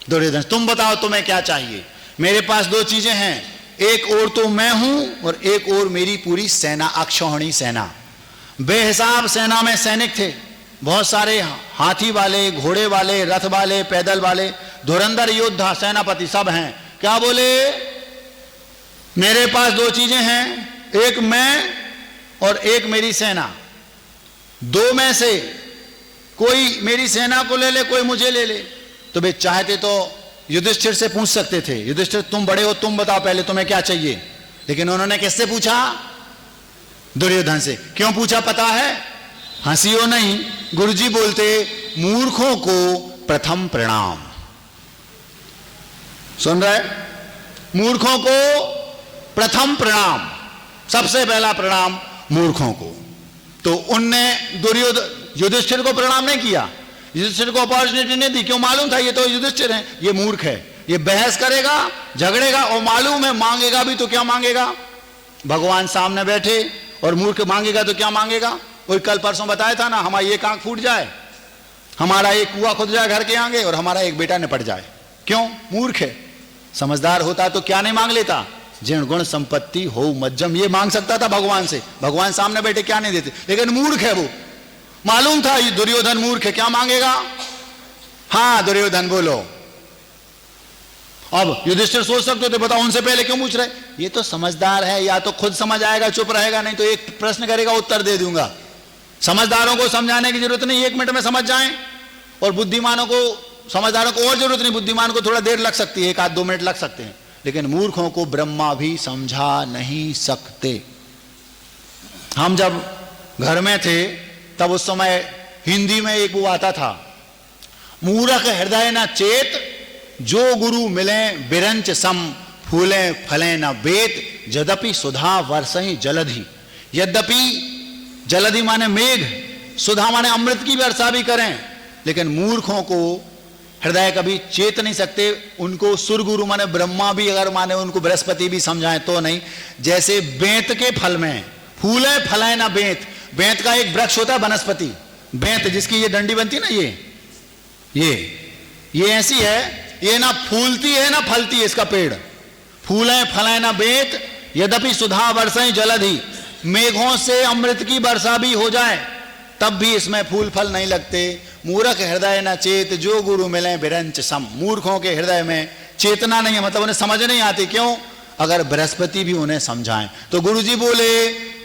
दुर्योधन, तुम बताओ तुम्हें क्या चाहिए। मेरे पास दो चीजें हैं, एक ओर तो मैं हूं और एक ओर मेरी पूरी सेना, अक्षौहिणी सेना। बेहिसाब सेना में सैनिक थे, बहुत सारे हाथी वाले, घोड़े वाले, रथ वाले, पैदल वाले, धुरंधर योद्धा, सेनापति सब हैं। क्या बोले? मेरे पास दो चीजें हैं, एक मैं और एक मेरी सेना। दो में से कोई मेरी सेना को ले ले, कोई मुझे ले ले। तो वे चाहते तो युधिष्ठिर से पूछ सकते थे, युधिष्ठिर तुम बड़े हो, तुम बताओ पहले तुम्हें क्या चाहिए। लेकिन उन्होंने किससे पूछा? दुर्योधन से। क्यों पूछा पता है? हंसियो नहीं, गुरुजी बोलते मूर्खों को प्रथम प्रणाम। सुन रहे? मूर्खों को प्रथम प्रणाम, सबसे पहला प्रणाम मूर्खों को। तो उनने युधिष्ठिर को प्रणाम नहीं किया, युधिष्ठिर को अपॉर्चुनिटी नहीं दी। क्यों? मालूम था ये तो युधिष्ठिर है, ये मूर्ख है, ये बहस करेगा, झगड़ेगा, और मालूम है मांगेगा भी तो क्या मांगेगा? भगवान सामने बैठे, और मूर्ख मांगेगा तो क्या मांगेगा? वही कल परसों बताया था ना, हमारी एक आंख फूट जाए, हमारा एक कुआं खुद जाए घर के आगे, और हमारा एक बेटा निपट जाए। क्यों? मूर्ख है। समझदार होता तो क्या नहीं मांग लेता? जिन गुण संपत्ति हो मज्जम, ये मांग सकता था भगवान से। भगवान सामने बैठे क्या नहीं देते, लेकिन मूर्ख है वो। मालूम था ये दुर्योधन मूर्ख है, क्या मांगेगा? हाँ दुर्योधन बोलो। अब युधिष्ठिर सोच सकते थे, बताओ उनसे पहले क्यों पूछ रहे? ये तो समझदार है, या तो खुद समझ आएगा चुप रहेगा, नहीं तो एक प्रश्न करेगा उत्तर दे दूंगा। समझदारों को समझाने की जरूरत नहीं, 1 मिनट में समझ जाएं। और बुद्धिमानों को, समझदारों को और जरूरत नहीं, बुद्धिमान को थोड़ा देर लग सकती है, 1-2 मिनट लग सकते हैं। लेकिन मूर्खों को ब्रह्मा भी समझा नहीं सकते। हम जब घर में थे तब उस समय हिंदी में एक वो आता था, मूर्ख हृदय न चेत, जो गुरु मिले बिरंच सम, फूले फले न बेत, यद्यपि सुधा वर्षहि जलधि। यद्यपि जलधि माने मेघ, सुधा माने अमृत की वर्षा भी करें, लेकिन मूर्खों को हृदय कभी चेत नहीं सकते। उनको सुरगुरु माने ब्रह्मा भी अगर माने, उनको बृहस्पति भी समझाएं तो नहीं। जैसे बेंत के फल में फूले फले ना बेंत, बेंत का एक वृक्ष होता है वनस्पति, बेंत जिसकी ये डंडी बनती है ना, ये ऐसी है, ये ना फूलती है ना फलती है इसका पेड़। फूले फले ना बेंत, यद्यपि सुधा वर्षहि जलधि, मेघों से अमृत की वर्षा भी हो जाए तब भी इसमें फूल फल नहीं लगते। मूर्ख हृदय न चेत, जो गुरु मिले बिरंच सम। मूर्खों के हृदय में चेतना नहीं है, मतलब उन्हें समझ नहीं आती। क्यों? अगर बृहस्पति भी उन्हें समझाएं। तो गुरुजी बोले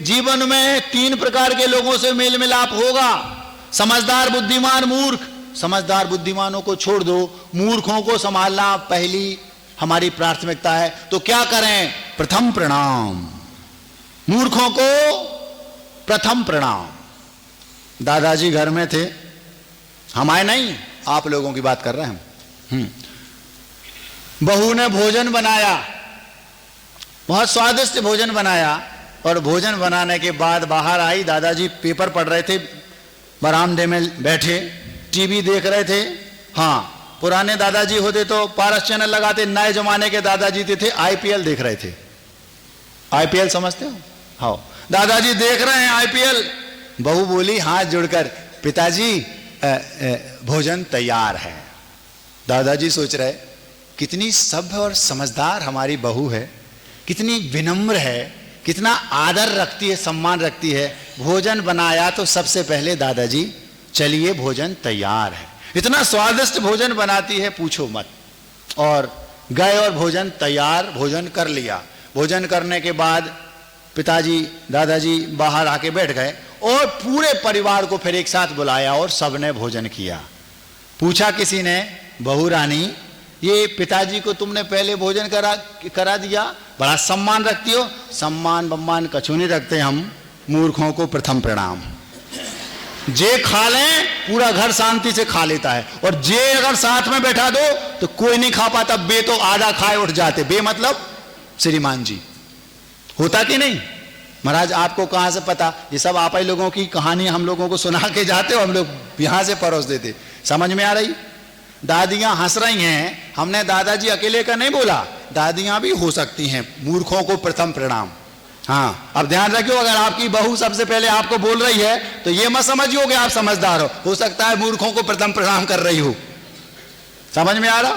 जीवन में 3 प्रकार के लोगों से मेल मिलाप होगा, समझदार, बुद्धिमान, मूर्ख। समझदार बुद्धिमानों को छोड़ दो, मूर्खों को संभालना पहली हमारी प्राथमिकता है। तो क्या करें? प्रथम प्रणाम, मूर्खों को प्रथम प्रणाम। दादाजी घर में थे, हमारे नहीं, आप लोगों की बात कर रहे हैं। बहू ने भोजन बनाया, बहुत स्वादिष्ट भोजन बनाया, और भोजन बनाने के बाद बाहर आई। दादाजी पेपर पढ़ रहे थे, बरामदे में बैठे टीवी देख रहे थे। हाँ, पुराने दादाजी होते तो पारस चैनल लगाते, नए जमाने के दादाजी थे आईपीएल देख रहे थे। आईपीएल समझते हो? हाँ, दादाजी देख रहे हैं आईपीएल। बहू बोली हाथ जोड़कर, पिताजी भोजन तैयार है। दादाजी सोच रहे कितनी सभ्य और समझदार हमारी बहू है, कितनी विनम्र है, कितना आदर रखती है, सम्मान रखती है। भोजन बनाया तो सबसे पहले दादाजी चलिए भोजन तैयार है। इतना स्वादिष्ट भोजन बनाती है पूछो मत। और गए और भोजन तैयार, भोजन कर लिया। भोजन करने के बाद पिताजी दादाजी बाहर आके बैठ गए और पूरे परिवार को फिर एक साथ बुलाया और सबने भोजन किया। पूछा किसी ने, बहू रानी ये पिताजी को तुमने पहले भोजन करा दिया, बड़ा सम्मान रखती हो। सम्मान बम्मान कछु नहीं रखते हम, मूर्खों को प्रथम प्रणाम। जे खा लें पूरा घर शांति से खा लेता है, और जे अगर साथ में बैठा दो तो कोई नहीं खा पाता। बे तो आधा खाए उठ जाते। बे मतलब श्रीमान जी, होता कि नहीं? महाराज आपको कहां से पता? ये सब आप ही लोगों की कहानी हम लोगों को सुना के जाते हो, हम लोग यहां से परोस देते। समझ में आ रही? दादियां हंस रही हैं, हमने दादाजी अकेले का नहीं बोला, दादियां भी हो सकती हैं। मूर्खों को प्रथम प्रणाम। हाँ, अब ध्यान रखियो, अगर आपकी बहू सबसे पहले आपको बोल रही है तो ये मत समझियो कि आप समझदार हो सकता है मूर्खों को प्रथम प्रणाम कर रही हो। समझ में आ रहा?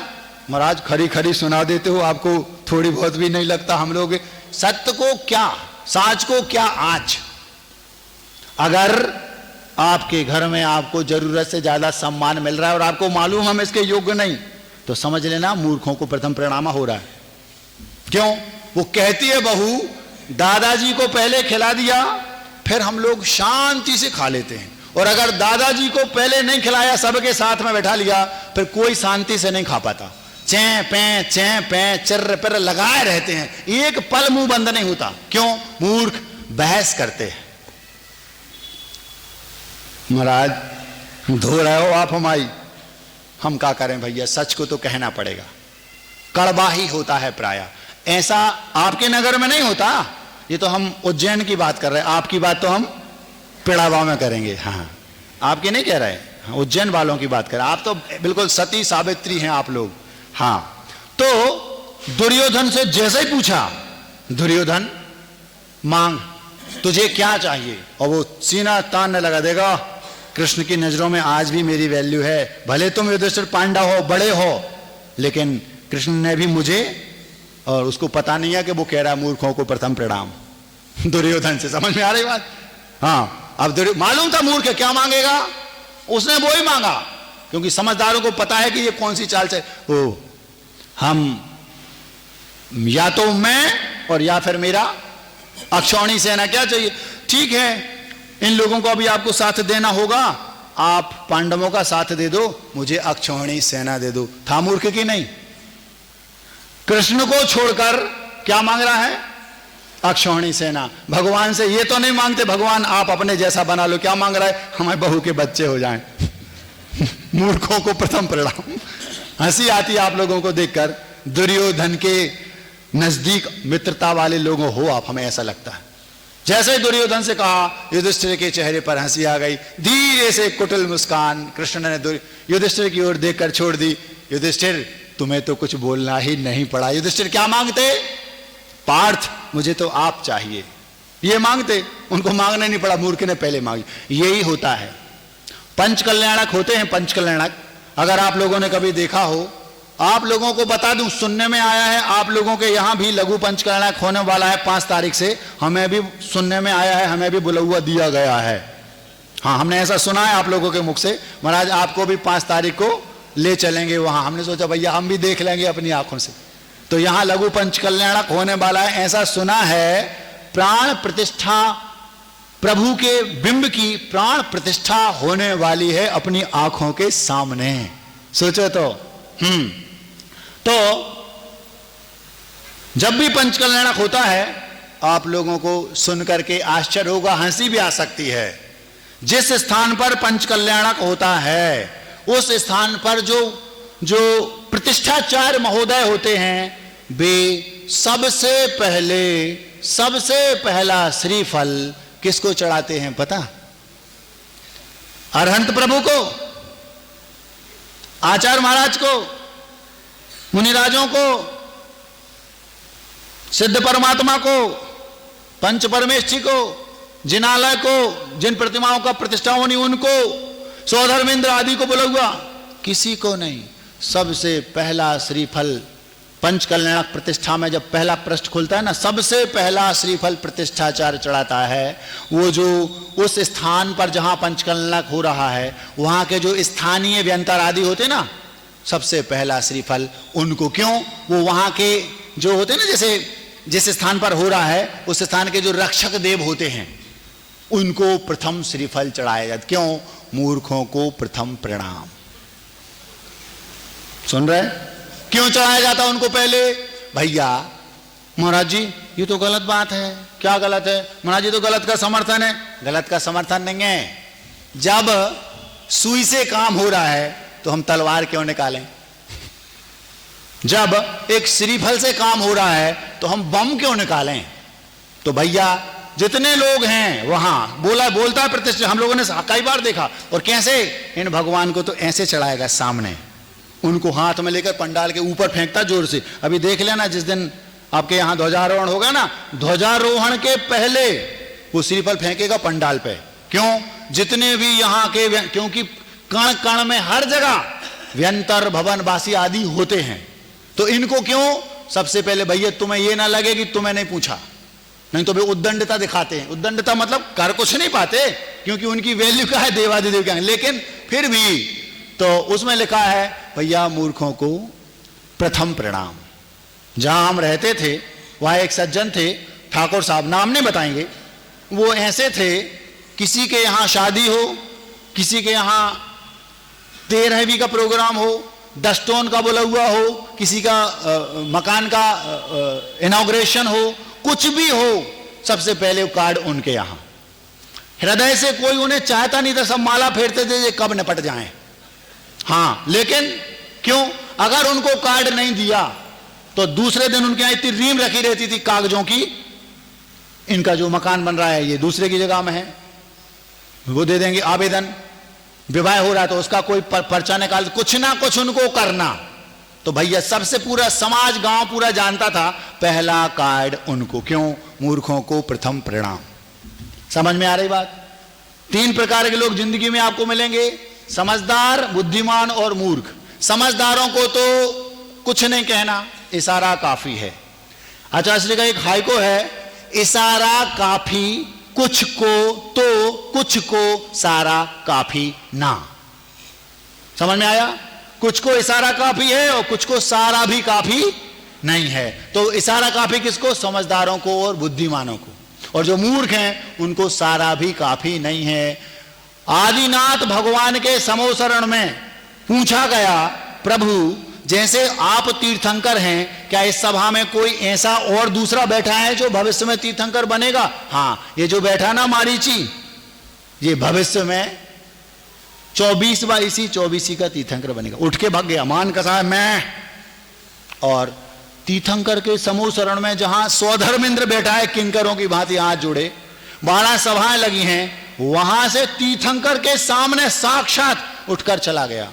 महाराज खरी खरी सुना देते हो, आपको थोड़ी बहुत भी नहीं लगता? हम लोग सत्य को क्या, साच को क्या आँच। अगर आपके घर में आपको जरूरत से ज्यादा सम्मान मिल रहा है और आपको मालूम हम इसके योग्य नहीं, तो समझ लेना मूर्खों को प्रथम प्रणाम हो रहा है। क्यों? वो कहती है बहू दादाजी को पहले खिला दिया, फिर हम लोग शांति से खा लेते हैं, और अगर दादाजी को पहले नहीं खिलाया, सबके साथ में बैठा लिया, फिर कोई शांति से नहीं खा पाता। चैं पे चिर्र पिर लगाए रहते हैं, एक पल मुंह बंद नहीं होता। क्यों? मूर्ख बहस करते हैं। महाराज धो रहे हो आप हमारी, हम क्या करें भैया, सच को तो कहना पड़ेगा। कड़वा ही होता है प्राय। ऐसा आपके नगर में नहीं होता, ये तो हम उज्जैन की बात कर रहे हैं, आपकी बात तो हम पिड़ावा में करेंगे। हाँ, आपकी नहीं कह रहे, उज्जैन वालों की बात कर रहे हैं। आप तो बिल्कुल सती सावित्री हैं आप लोग। हाँ, तो दुर्योधन से जैसे ही पूछा, दुर्योधन मांग तुझे क्या चाहिए, और वो सीना तानने लगा, देगा कृष्ण की नजरों में आज भी मेरी वैल्यू है। भले तुम युधिष्ठिर पांडव हो, बड़े हो, लेकिन कृष्ण ने भी मुझे, और उसको पता नहीं है कि वो कह रहा है मूर्खों को प्रथम प्रणाम दुर्योधन से। समझ में आ रही बात? हाँ, अब मालूम था मूर्ख क्या मांगेगा, उसने वो ही मांगा, क्योंकि समझदारों को पता है कि ये कौन सी चाल से, ओ हम या तो मैं और या फिर मेरा अक्षौणी सेना, क्या चाहिए? ठीक है, इन लोगों को अभी आपको साथ देना होगा, आप पांडवों का साथ दे दो, मुझे अक्षौणी सेना दे दो। था मूर्ख की नहीं? कृष्ण को छोड़कर क्या मांग रहा है? अक्षौणी सेना। भगवान से ये तो नहीं मांगते भगवान आप अपने जैसा बना लो, क्या मांग रहा है? हमारे बहू के बच्चे हो जाएं। मूर्खों को प्रथम प्रणाम। हंसी आती है आप लोगों को देखकर, दुर्योधन के नजदीक मित्रता वाले लोग हो आप, हमें ऐसा लगता है। जैसे ही दुर्योधन से कहा, युधिष्ठिर के चेहरे पर हंसी आ गई, धीरे से कुटिल मुस्कान कृष्ण ने युधिष्ठिर की ओर देखकर छोड़ दी। युधिष्ठिर तुम्हें तो कुछ बोलना ही नहीं पड़ा। युधिष्ठिर क्या मांगते? पार्थ मुझे तो आप चाहिए, ये मांगते, उनको मांगना नहीं पड़ा, मूर्ख ने पहले मांगी। यही होता है, पंच कल्याणक होते हैं। पंच कल्याणक अगर आप लोगों ने कभी देखा हो, आप लोगों को बता दूं, सुनने में आया है आप लोगों के यहां भी लघु पंच कल्याणक होने वाला है 5 तारीख से। हमें भी सुनने में आया है, हमें भी बुलावा दिया गया है। हाँ, हमने ऐसा सुना है आप लोगों के मुख से, महाराज आपको भी 5 तारीख को ले चलेंगे वहां। हमने सोचा भैया हम भी देख लेंगे अपनी आंखों से। तो यहां लघु पंच कल्याणक होने वाला है, ऐसा सुना है। प्राण प्रतिष्ठा, प्रभु के बिंब की प्राण प्रतिष्ठा होने वाली है अपनी आंखों के सामने। सोचो तो जब भी पंच कल्याणक होता है, आप लोगों को सुनकर के आश्चर्य होगा, हंसी भी आ सकती है। जिस स्थान पर पंच कल्याणक होता है, उस स्थान पर जो प्रतिष्ठाचार्य महोदय होते हैं, वे सबसे पहला श्रीफल किसको चढ़ाते हैं पता? अरहंत प्रभु को, आचार्य महाराज को, मुनिराजों को, सिद्ध परमात्मा को, पंच परमेष्ठी को, जिनालय को, जिन प्रतिमाओं का प्रतिष्ठा होनी उनको, सौधर्मेंद्र आदि को बोला हुआ, किसी को नहीं। सबसे पहला श्रीफल पंच कल्याणक प्रतिष्ठा में जब पहला पृष्ठ खुलता है ना, सबसे पहला श्रीफल प्रतिष्ठाचार्य चढ़ाता है। वो जो उस स्थान पर जहां पंच कल्याणक हो रहा है, वहां के जो स्थानीय व्यंतर आदि होते ना, सबसे पहला श्रीफल उनको। क्यों? वो वहां के जो होते ना, जैसे जिस स्थान पर हो रहा है उस स्थान के जो रक्षक देव होते हैं, उनको प्रथम श्रीफल चढ़ाया जाता। क्यों? मूर्खों को प्रथम प्रणाम। सुन रहे? क्यों चढ़ाया जाता उनको पहले? भैया महाराज जी ये तो गलत बात है। क्या गलत है? महाराज जी तो गलत का समर्थन है। गलत का समर्थन नहीं है। जब सुई से काम हो रहा है तो हम तलवार क्यों निकालें? जब एक श्रीफल से काम हो रहा है तो हम बम क्यों निकालें? तो भैया जितने लोग हैं वहां बोलता है प्रतिष्ठित, हम लोगों ने कई बार देखा। और कैसे इन भगवान को तो ऐसे चढ़ाएगा सामने, उनको हाथ में लेकर पंडाल के ऊपर फेंकता जोर से। अभी देख लेना जिस दिन आपके यहां ध्वजारोहण होगा ना, ध्वजारोहण के पहले वो श्रीफल फेंकेगा पंडाल पे। क्यों? जितने भी यहाँ के, क्योंकि कण कण में हर जगह व्यंतर भवन वासी आदि होते हैं, तो इनको क्यों सबसे पहले भैया तुम्हें ये ना लगे कि तुम्हें नहीं पूछा, नहीं तो वे उद्दंडता दिखाते हैं। उद्दंडता मतलब कर कुछ नहीं पाते, क्योंकि उनकी वैल्यू क्या है, देवादिदेव क्या है, लेकिन फिर भी तो उसमें लिखा है भैया मूर्खों को प्रथम प्रणाम। जहां हम रहते थे वहां एक सज्जन थे, ठाकुर साहब, नाम नहीं बताएंगे, वो ऐसे थे, किसी के यहां शादी हो, किसी के यहां 13वीं का प्रोग्राम हो, 10 टोन का बोला हुआ हो, किसी का मकान का इनॉग्रेशन हो, कुछ भी हो, सबसे पहले कार्ड उनके यहां। हृदय से कोई उन्हें चाहता नहीं था, सब माला फेरते थे ये कब निपट जाएं। हाँ, लेकिन क्यों? अगर उनको कार्ड नहीं दिया तो दूसरे दिन उनके यहां इतनी रीम रखी रहती थी कागजों की, इनका जो मकान बन रहा है ये दूसरे की जगह में है, वो दे देंगे आवेदन। विवाह हो रहा है तो उसका कोई पर्चा निकाल, कुछ ना कुछ उनको करना। तो भैया सबसे पूरा समाज गांव पूरा जानता था, पहला कार्ड उनको। क्यों? मूर्खों को प्रथम प्रणाम। समझ में आ रही बात? 3 प्रकार के लोग जिंदगी में आपको मिलेंगे, समझदार, बुद्धिमान और मूर्ख। समझदारों को तो कुछ नहीं कहना, इशारा काफी है। आचार्य का एक हाइको है, इशारा काफी कुछ को तो कुछ को सारा काफी ना। समझ में आया? कुछ को इशारा काफी है और कुछ को सारा भी काफी नहीं है। तो इशारा काफी किसको? समझदारों को और बुद्धिमानों को। और जो मूर्ख हैं उनको सारा भी काफी नहीं है। आदिनाथ भगवान के समोसरण में पूछा गया, प्रभु जैसे आप तीर्थंकर हैं, क्या इस सभा में कोई ऐसा और दूसरा बैठा है जो भविष्य में तीर्थंकर बनेगा? हाँ, ये जो बैठा ना मारीची, ये भविष्य में 24 का तीर्थंकर बनेगा। उठ के भाग गया, मान कसा है मैं। और तीर्थंकर के समूह शरण में जहां स्वधर्मेंद्र बैठा है, किंकरों की भांति हाथ जोड़े, 12 सभाएं लगी हैं, वहां से तीर्थंकर के सामने साक्षात उठकर चला गया।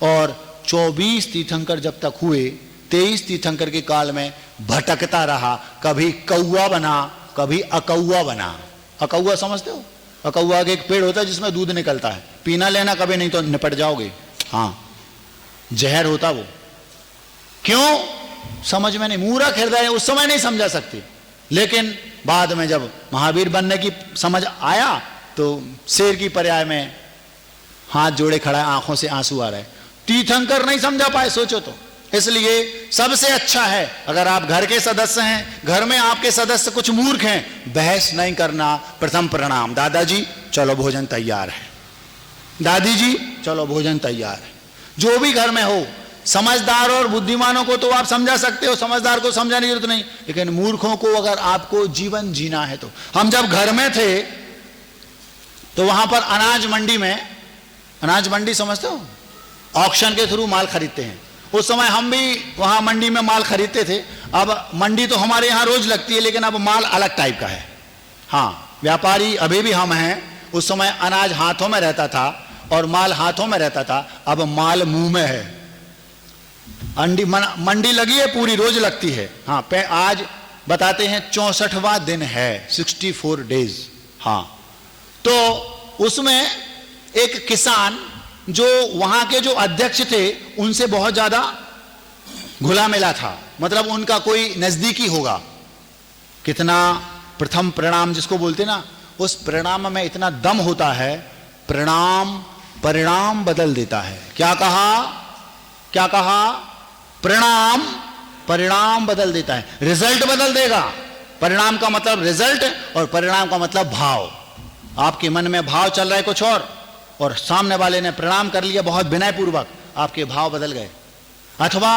और 24 तीर्थंकर जब तक हुए, 23 तीर्थंकर के काल में भटकता रहा, कभी कौआ बना, कभी अकौआ बना। अकौआ समझते हो? अकौआ के एक पेड़ होता है जिसमें दूध निकलता है, पीना लेना कभी नहीं तो निपट जाओगे। हाँ, जहर होता वो। क्यों? समझ में नहीं, मूर्ख हृदय उस समय नहीं समझा सकते, लेकिन बाद में जब महावीर बनने की समझ आया तो शेर की पर्याय में हाथ जोड़े खड़ा है, आंखों से आंसू आ रहे हैं। तीर्थंकर नहीं समझा पाए, सोचो तो। इसलिए सबसे अच्छा है, अगर आप घर के सदस्य हैं, घर में आपके सदस्य कुछ मूर्ख हैं, बहस नहीं करना, प्रथम प्रणाम। दादाजी चलो भोजन तैयार है, दादी जी चलो भोजन तैयार है। जो भी घर में हो, समझदार और बुद्धिमानों को तो आप समझा सकते हो, समझदार को समझाने की जरूरत नहीं, लेकिन मूर्खों को अगर आपको जीवन जीना है तो। हम जब घर में थे तो वहां पर अनाज मंडी में, अनाज मंडी समझते हो, ऑक्शन के थ्रू माल खरीदते हैं। उस समय हम भी वहां मंडी में माल खरीदते थे। अब मंडी तो हमारे यहाँ रोज लगती है, लेकिन अब माल अलग टाइप का है। हाँ, व्यापारी अभी भी हम हैं। उस समय अनाज हाथों में रहता था और माल हाथों में रहता था, अब माल मुंह में है। मंडी लगी है, पूरी रोज लगती है। हाँ, आज बताते हैं 64वां दिन है, 64 डेज। हाँ, तो उसमें एक किसान जो वहां के जो अध्यक्ष थे उनसे बहुत ज्यादा घुला मिला था, मतलब उनका कोई नजदीकी होगा। कितना प्रथम प्रणाम जिसको बोलते ना, उस प्रणाम में इतना दम होता है, प्रणाम परिणाम बदल देता है। क्या कहा? क्या कहा? प्रणाम परिणाम बदल देता है, रिजल्ट बदल देगा। परिणाम का मतलब रिजल्ट और परिणाम का मतलब भाव। आपके मन में भाव चल रहा है कुछ और सामने वाले ने प्रणाम कर लिया बहुत विनय पूर्वक, आपके भाव बदल गए। अथवा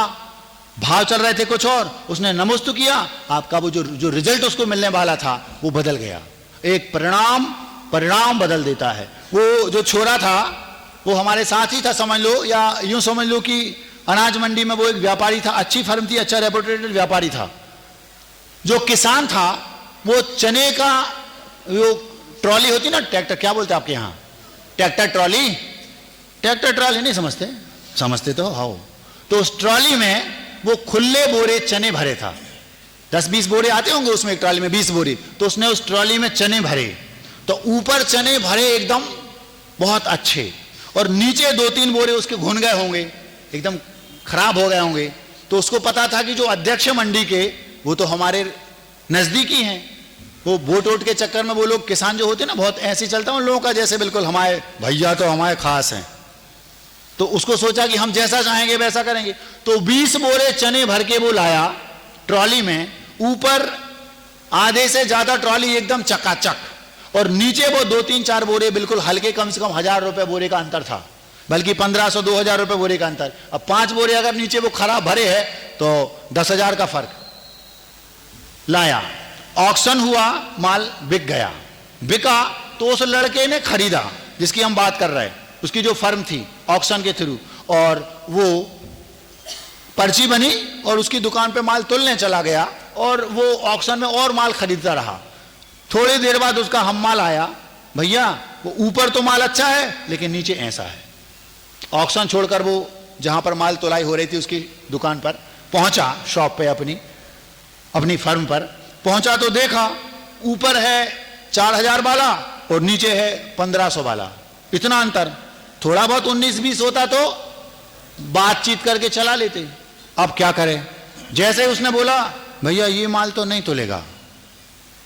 भाव चल रहे थे कुछ और, उसने नमस्तु किया, आपका वो जो रिजल्ट उसको मिलने वाला था वो बदल गया। एक परिणाम परिणाम बदल देता है। वो जो छोरा था वो हमारे साथ ही था समझ लो, या यूं समझ लो कि अनाज मंडी में वो एक व्यापारी था, अच्छी फर्म थी, अच्छा रेपुटेटेड व्यापारी था। जो किसान था वो चने का वो ट्रॉली होती ना, ट्रैक्टर क्या बोलते हैं आपके यहाँ, ट्रैक्टर ट्रॉली, ट्रैक्टर ट्रॉली नहीं समझते? समझते तो हाउ। तो उस ट्रॉली में वो खुले बोरे चने भरे था, 10-20 बोरे आते होंगे उसमें, एक ट्रॉली में 20 बोरे। तो उसने उस ट्रॉली में चने भरे, तो ऊपर चने भरे एकदम बहुत अच्छे, और नीचे 2-3 बोरे उसके घुन गए होंगे, एकदम खराब हो गए होंगे। तो उसको पता था कि जो अध्यक्ष मंडी के वो तो हमारे नजदीकी हैं, वो वोट वोट के चक्कर में वो लोग किसान जो होते हैं ना, बहुत ऐसे चलता है उन लोगों का, जैसे बिल्कुल हमारे भैया तो हमारे खास हैं। तो उसको सोचा कि हम जैसा चाहेंगे वैसा करेंगे। तो 20 बोरे चने भर के वो लाया ट्रॉली में, ऊपर आधे से ज्यादा ट्रॉली एकदम चकाचक, और नीचे वो 2-3-4 बोरे बिल्कुल हल्के, कम से कम 1000 रुपए बोरे का अंतर था, बल्कि 1500-2000 रुपए बोरे का अंतर। अब 5 बोरे अगर नीचे वो खराब भरे है तो 10,000 का फर्क लाया। ऑक्शन हुआ, माल बिक गया। बिका तो उस लड़के ने खरीदा जिसकी हम बात कर रहे हैं, उसकी जो फर्म थी ऑक्शन के थ्रू, और वो पर्ची बनी और उसकी दुकान पे माल तुलने चला गया, और वो ऑक्शन में और माल खरीदता रहा। थोड़ी देर बाद उसका हम माल आया, भैया वो ऊपर तो माल अच्छा है लेकिन नीचे ऐसा है। ऑक्शन छोड़कर वो जहां पर माल तुलाई हो रही थी उसकी दुकान पर पहुंचा, शॉप पे अपनी फर्म पर पहुंचा, तो देखा ऊपर है 4000 वाला और नीचे है 1500 वाला, इतना अंतर। थोड़ा बहुत 19-20 होता तो बातचीत करके चला लेते। अब क्या करें, जैसे उसने बोला भैया ये माल तो नहीं तुलेगा,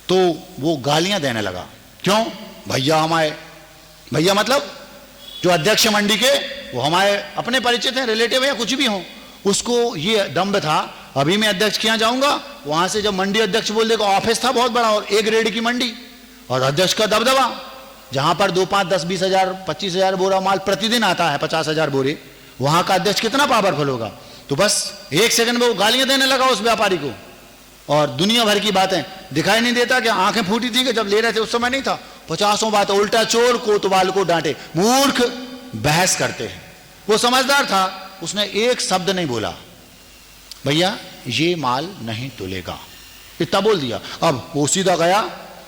तो वो गालियां देने लगा। क्यों? भैया मतलब जो अध्यक्ष मंडी के, वो हमारे अपने परिचित हैं, रिलेटिव या कुछ भी हो। उसको ये दम्भ था, अभी मैं अध्यक्ष के यहाँ जाऊंगा, वहां से जब मंडी अध्यक्ष बोल देगा, ऑफिस था बहुत बड़ा और एक रेड की मंडी, और अध्यक्ष का दबदबा, जहां पर 2, 5, 10, 20 हजार 25 हजार बोरा माल प्रतिदिन आता है, 50,000 बोरे, वहां का अध्यक्ष कितना पावरफुल होगा। तो बस 1 सेकंड में वो गालियां देने लगा उस व्यापारी को, और दुनिया भर की बातें। दिखाई नहीं देता कि आंखें फूटी थी कि जब ले रहे थे उस समय नहीं था। 50 बात, उल्टा चोर कोतवाल को डांटे, मूर्ख बहस करते हैं। वो समझदार था, उसने एक शब्द नहीं बोला, भैया ये माल नहीं तुलेगा, इतना बोल दिया। अब वो सीधा गया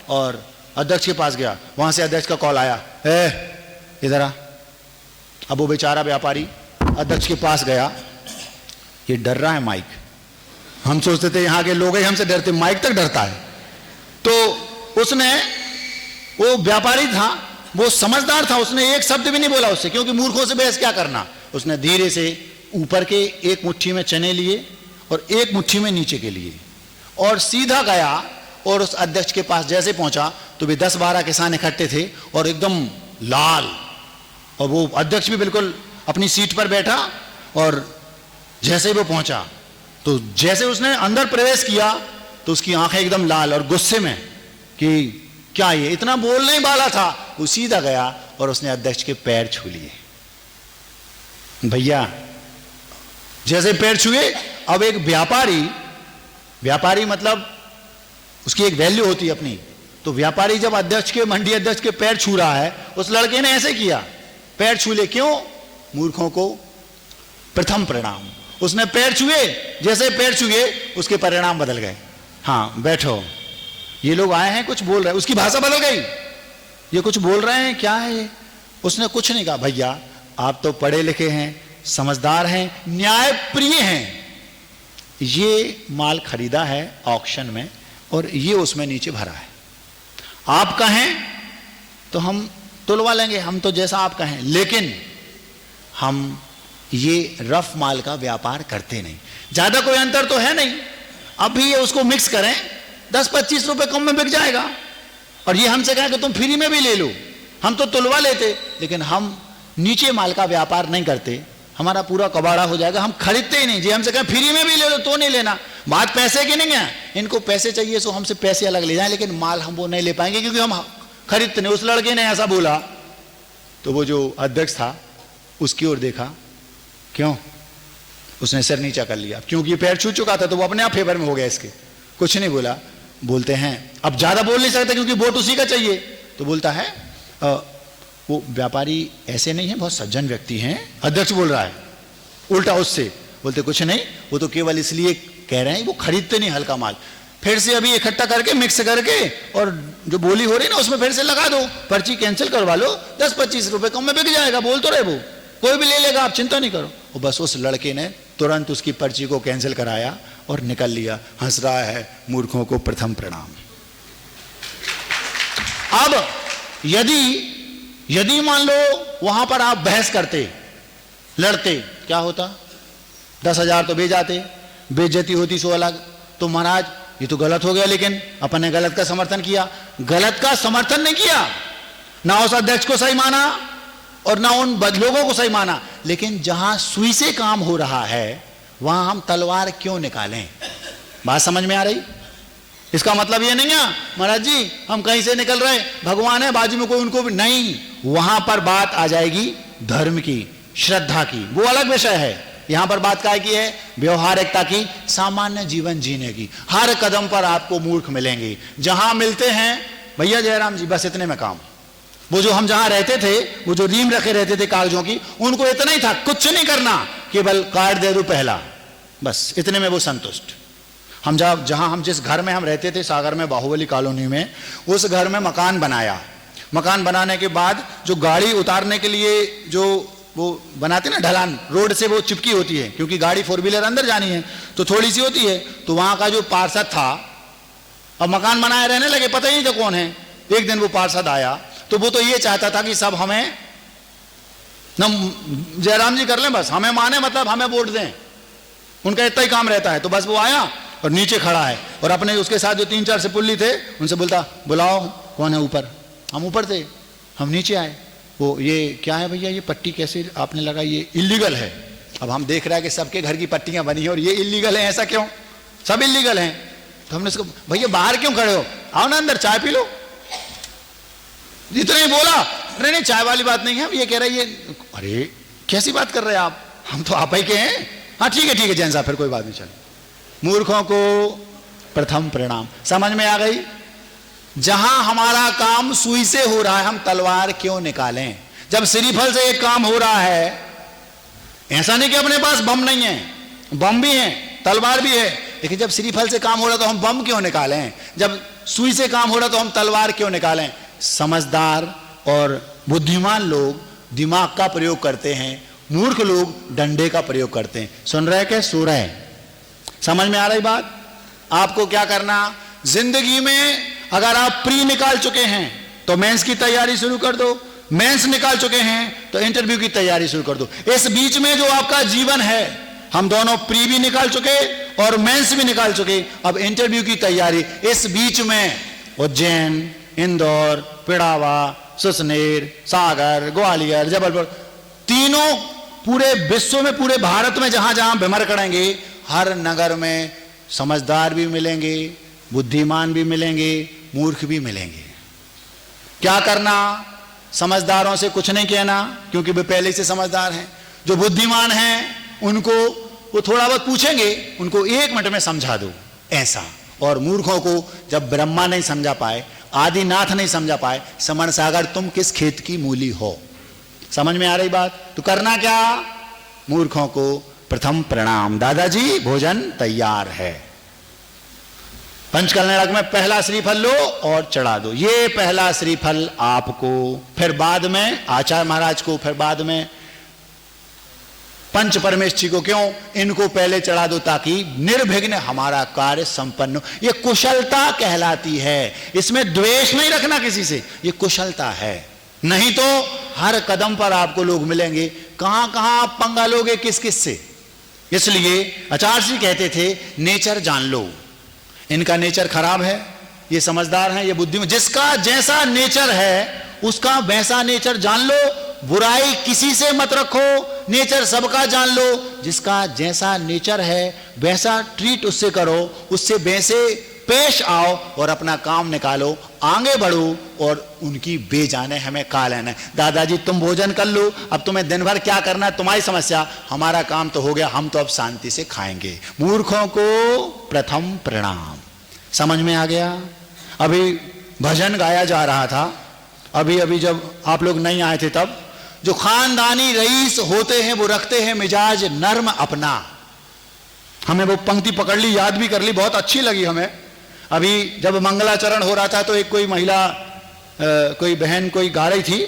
और अध्यक्ष के पास गया, वहां से अध्यक्ष का कॉल आया, इधर आ। अब वो बेचारा व्यापारी अध्यक्ष के पास गया, ये डर रहा है माइक, हम सोचते थे यहाँ के लोग ही हमसे डरते, माइक तक डरता है। तो उसने, वो व्यापारी था, वो समझदार था, उसने एक शब्द भी नहीं बोला उससे, क्योंकि मूर्खों से बहस क्या करना। उसने धीरे से ऊपर के एक मुट्ठी में चने लिए और एक मुट्ठी में नीचे के लिए, और सीधा गया और उस अध्यक्ष के पास जैसे पहुंचा तो भी 10-12 किसान इकट्ठे थे और एकदम लाल, और वो अध्यक्ष भी बिल्कुल अपनी सीट पर बैठा, और जैसे वो पहुंचा तो जैसे उसने अंदर प्रवेश किया तो उसकी आंखें एकदम लाल और गुस्से में कि क्या ये इतना बोलने वाला था। वो सीधा गया और उसने अध्यक्ष के पैर छू लिए। भैया जैसे पैर छुए, अब एक व्यापारी मतलब उसकी एक वैल्यू होती है अपनी, तो व्यापारी जब अध्यक्ष के, मंडी अध्यक्ष के पैर छू रहा है, उस लड़के ने ऐसे किया, पैर छू ले। क्यों? मूर्खों को प्रथम परिणाम। उसने पैर छुए, जैसे पैर छुए उसके परिणाम बदल गए। हाँ बैठो, ये लोग आए हैं कुछ बोल रहे हैं, उसकी भाषा बदल गई, ये कुछ बोल रहे हैं, क्या है ये? उसने कुछ नहीं कहा, भैया आप तो पढ़े लिखे हैं, समझदार हैं, न्याय प्रिय हैं, ये माल खरीदा है ऑक्शन में और ये उसमें नीचे भरा है, आप कहें तो हम तुलवा लेंगे, हम तो जैसा आप कहें, लेकिन हम ये रफ माल का व्यापार करते नहीं, ज्यादा कोई अंतर तो है नहीं। अब भी ये उसको मिक्स करें 10-25 रुपए कम में बिक जाएगा, और ये हमसे कहें कि तुम फ्री में भी ले लो, हम तो तुलवा लेते, लेकिन हम नीचे माल का व्यापार नहीं करते, हमारा पूरा कबाड़ा हो जाएगा, हम खरीदते ही नहीं। जी हमसे कहें फ्री में भी ले लो तो नहीं लेना, बात पैसे की नहीं है, इनको पैसे चाहिए सो हमसे पैसे अलग ले जाएं, लेकिन माल हम वो नहीं ले पाएंगे क्योंकि हम खरीदते नहीं। उस लड़के ने ऐसा बोला तो वो जो अध्यक्ष था उसकी ओर देखा, क्यों? उसने सिर नीचा कर लिया, क्योंकि पैर छू चुका था तो वो अपने आप फेवर में हो गया इसके, कुछ नहीं बोला। बोलते हैं अब ज्यादा बोल नहीं सकते क्योंकि वोट उसी का चाहिए, तो बोलता है वो व्यापारी ऐसे नहीं है, बहुत सज्जन व्यक्ति हैं। अध्यक्ष बोल रहा है उल्टा उससे, बोलते कुछ नहीं, वो तो केवल इसलिए कह रहे हैं, वो खरीदते नहीं हल्का माल। फिर से अभी इकट्ठा करके मिक्स करके और जो बोली हो रही ना उसमें फिर से लगा दो, पर्ची कैंसिल करवा लो, 10-25 रुपए कम में बिक जाएगा, बोल तो रहे वो, कोई भी ले लेगा, आप चिंता नहीं करो। और बस उस लड़के ने तुरंत उसकी पर्ची को कैंसिल कराया और निकल लिया। हंस रहा है, मूर्खों को प्रथम प्रणाम। अब यदि मान लो वहां पर आप बहस करते, लड़ते, क्या होता? 10,000 तो जाते, बेइज्जती होती सो अलग। तो महाराज ये तो गलत हो गया, लेकिन अपन ने गलत का समर्थन किया। गलत का समर्थन नहीं किया, ना उस अध्यक्ष को सही माना और ना उन लोगों को सही माना, लेकिन जहां सुई से काम हो रहा है वहां हम तलवार क्यों निकालें? बात समझ में आ रही? इसका मतलब ये नहीं है महाराज जी हम कहीं से निकल रहे, भगवान है बाजू में कोई, उनको भी नहीं। वहां पर बात आ जाएगी धर्म की, श्रद्धा की, वो अलग विषय है। यहां पर बात काय की है? व्यवहारिकता की, सामान्य जीवन जीने की। हर कदम पर आपको मूर्ख मिलेंगे, जहां मिलते हैं भैया जयराम जी, बस इतने में काम। वो जो हम जहां रहते थे, वो जो रीम रखे रहते थे कागजों की, उनको इतना ही था, कुछ नहीं करना, केवल कार्ड दे दो पहला, बस इतने में वो संतुष्ट। हम जहां हम जिस घर में हम रहते थे, सागर में बाहुबली कॉलोनी में, उस घर में मकान बनाया। मकान बनाने के बाद जो गाड़ी उतारने के लिए जो वो बनाते ना ढलान, रोड से वो चिपकी होती है, क्योंकि गाड़ी 4 व्हीलर अंदर जानी है तो थोड़ी सी होती है। तो वहां का जो पार्षद था, अब मकान बनाए रहने लगे, पता ही नहीं था कौन है। एक दिन वो पार्षद आया तो वो तो ये चाहता था कि सब हमें न जयराम जी कर लें, बस हमें माने, मतलब हमें वोट दें, उनका इतना ही काम रहता है। तो बस वो आया और नीचे खड़ा है और अपने उसके साथ जो 3-4 सिपुल्ली थे उनसे बोलता, बुलाओ कौन है ऊपर। हम ऊपर थे, हम नीचे आए। वो ये क्या है भैया, ये पट्टी कैसे आपने लगाई? ये इलीगल है। अब हम देख रहे हैं कि सबके घर की पट्टियां बनी है और ये इलीगल है, ऐसा क्यों? सब इलीगल हैं। तो हमने उसको, भैया बाहर क्यों खड़े हो, आओ ना अंदर चाय पी लो। इतना ही बोला। अरे नहीं चाय वाली बात नहीं है, ये कह रहा है ये, अरे कैसी बात कर रहे हैं आप, हम तो आप ही के हैं। हाँ ठीक है जैन साहब, फिर कोई बात नहीं, चलो। मूर्खों को प्रथम प्रणाम। समझ में आ गई? जहां हमारा काम सुई से हो रहा है, हम तलवार क्यों निकालें? जब श्रीफल से एक काम हो रहा है, ऐसा नहीं कि अपने पास बम नहीं है, बम भी है, तलवार भी है, लेकिन जब श्रीफल से काम हो रहा तो हम बम क्यों निकालें? जब सुई से काम हो रहा तो हम तलवार क्यों निकालें? समझदार और बुद्धिमान लोग दिमाग का प्रयोग करते हैं, मूर्ख लोग डंडे का प्रयोग करते हैं। सुन रहे क्या? सो रहे? समझ में आ रही बात? आपको क्या करना, जिंदगी में अगर आप प्री निकाल चुके हैं तो मेंस की तैयारी शुरू कर दो, मेंस निकाल चुके हैं तो इंटरव्यू की तैयारी शुरू कर दो। इस बीच में जो आपका जीवन है, हम दोनों प्री भी निकाल चुके और मेंस भी निकाल चुके, अब इंटरव्यू की तैयारी। इस बीच में उज्जैन, इंदौर, पिड़ावा, सुसनेर, सागर, ग्वालियर, जबलपुर, तीनों पूरे विश्व में, पूरे भारत में जहां जहां भ्रमण करेंगे, हर नगर में समझदार भी मिलेंगे, बुद्धिमान भी मिलेंगे, मूर्ख भी मिलेंगे। क्या करना? समझदारों से कुछ नहीं कहना, क्योंकि वे पहले से समझदार हैं। जो बुद्धिमान हैं उनको वो थोड़ा बहुत पूछेंगे, उनको 1 मिनट में समझा दो, ऐसा। और मूर्खों को जब ब्रह्मा नहीं समझा पाए, आदिनाथ नहीं समझा पाए, समण सागर तुम किस खेत की मूली हो। समझ में आ रही बात? तो करना क्या? मूर्खों को प्रथम प्रणाम, दादाजी भोजन तैयार है। पंचकल्याणक में पहला श्रीफल लो और चढ़ा दो। ये पहला श्रीफल आपको, फिर बाद में आचार्य महाराज को, फिर बाद में पंच परमेश्वर को। क्यों? इनको पहले चढ़ा दो ताकि निर्विघ्न हमारा कार्य संपन्न हो। ये कुशलता कहलाती है, इसमें द्वेष नहीं रखना किसी से, ये कुशलता है। नहीं तो हर कदम पर आपको लोग मिलेंगे, कहां कहां आप पंगा लोगे किस किस से। इसलिए आचार्य जी कहते थे नेचर जान लो। इनका नेचर खराब है, ये समझदार हैं, ये बुद्धिमान। जिसका जैसा नेचर है उसका वैसा नेचर जान लो, बुराई किसी से मत रखो, नेचर सबका जान लो। जिसका जैसा नेचर है वैसा ट्रीट उससे करो, उससे वैसे पेश आओ और अपना काम निकालो, आगे बढ़ो। और उनकी बेजाने हमें का लेना है। दादाजी तुम भोजन कर लो, अब तुम्हें दिन भर क्या करना है तुम्हारी समस्या, हमारा काम तो हो गया, हम तो अब शांति से खाएंगे। मूर्खों को प्रथम प्रणाम। समझ में आ गया? अभी भजन गाया जा रहा था, अभी जब आप लोग नहीं आए थे तब, जो खानदानी रईस होते हैं वो रखते हैं मिजाज नर्म अपना। हमें वो पंक्ति पकड़ ली, याद भी कर ली, बहुत अच्छी लगी हमें। अभी जब मंगलाचरण हो रहा था तो एक कोई महिला कोई बहन कोई गा रही थी,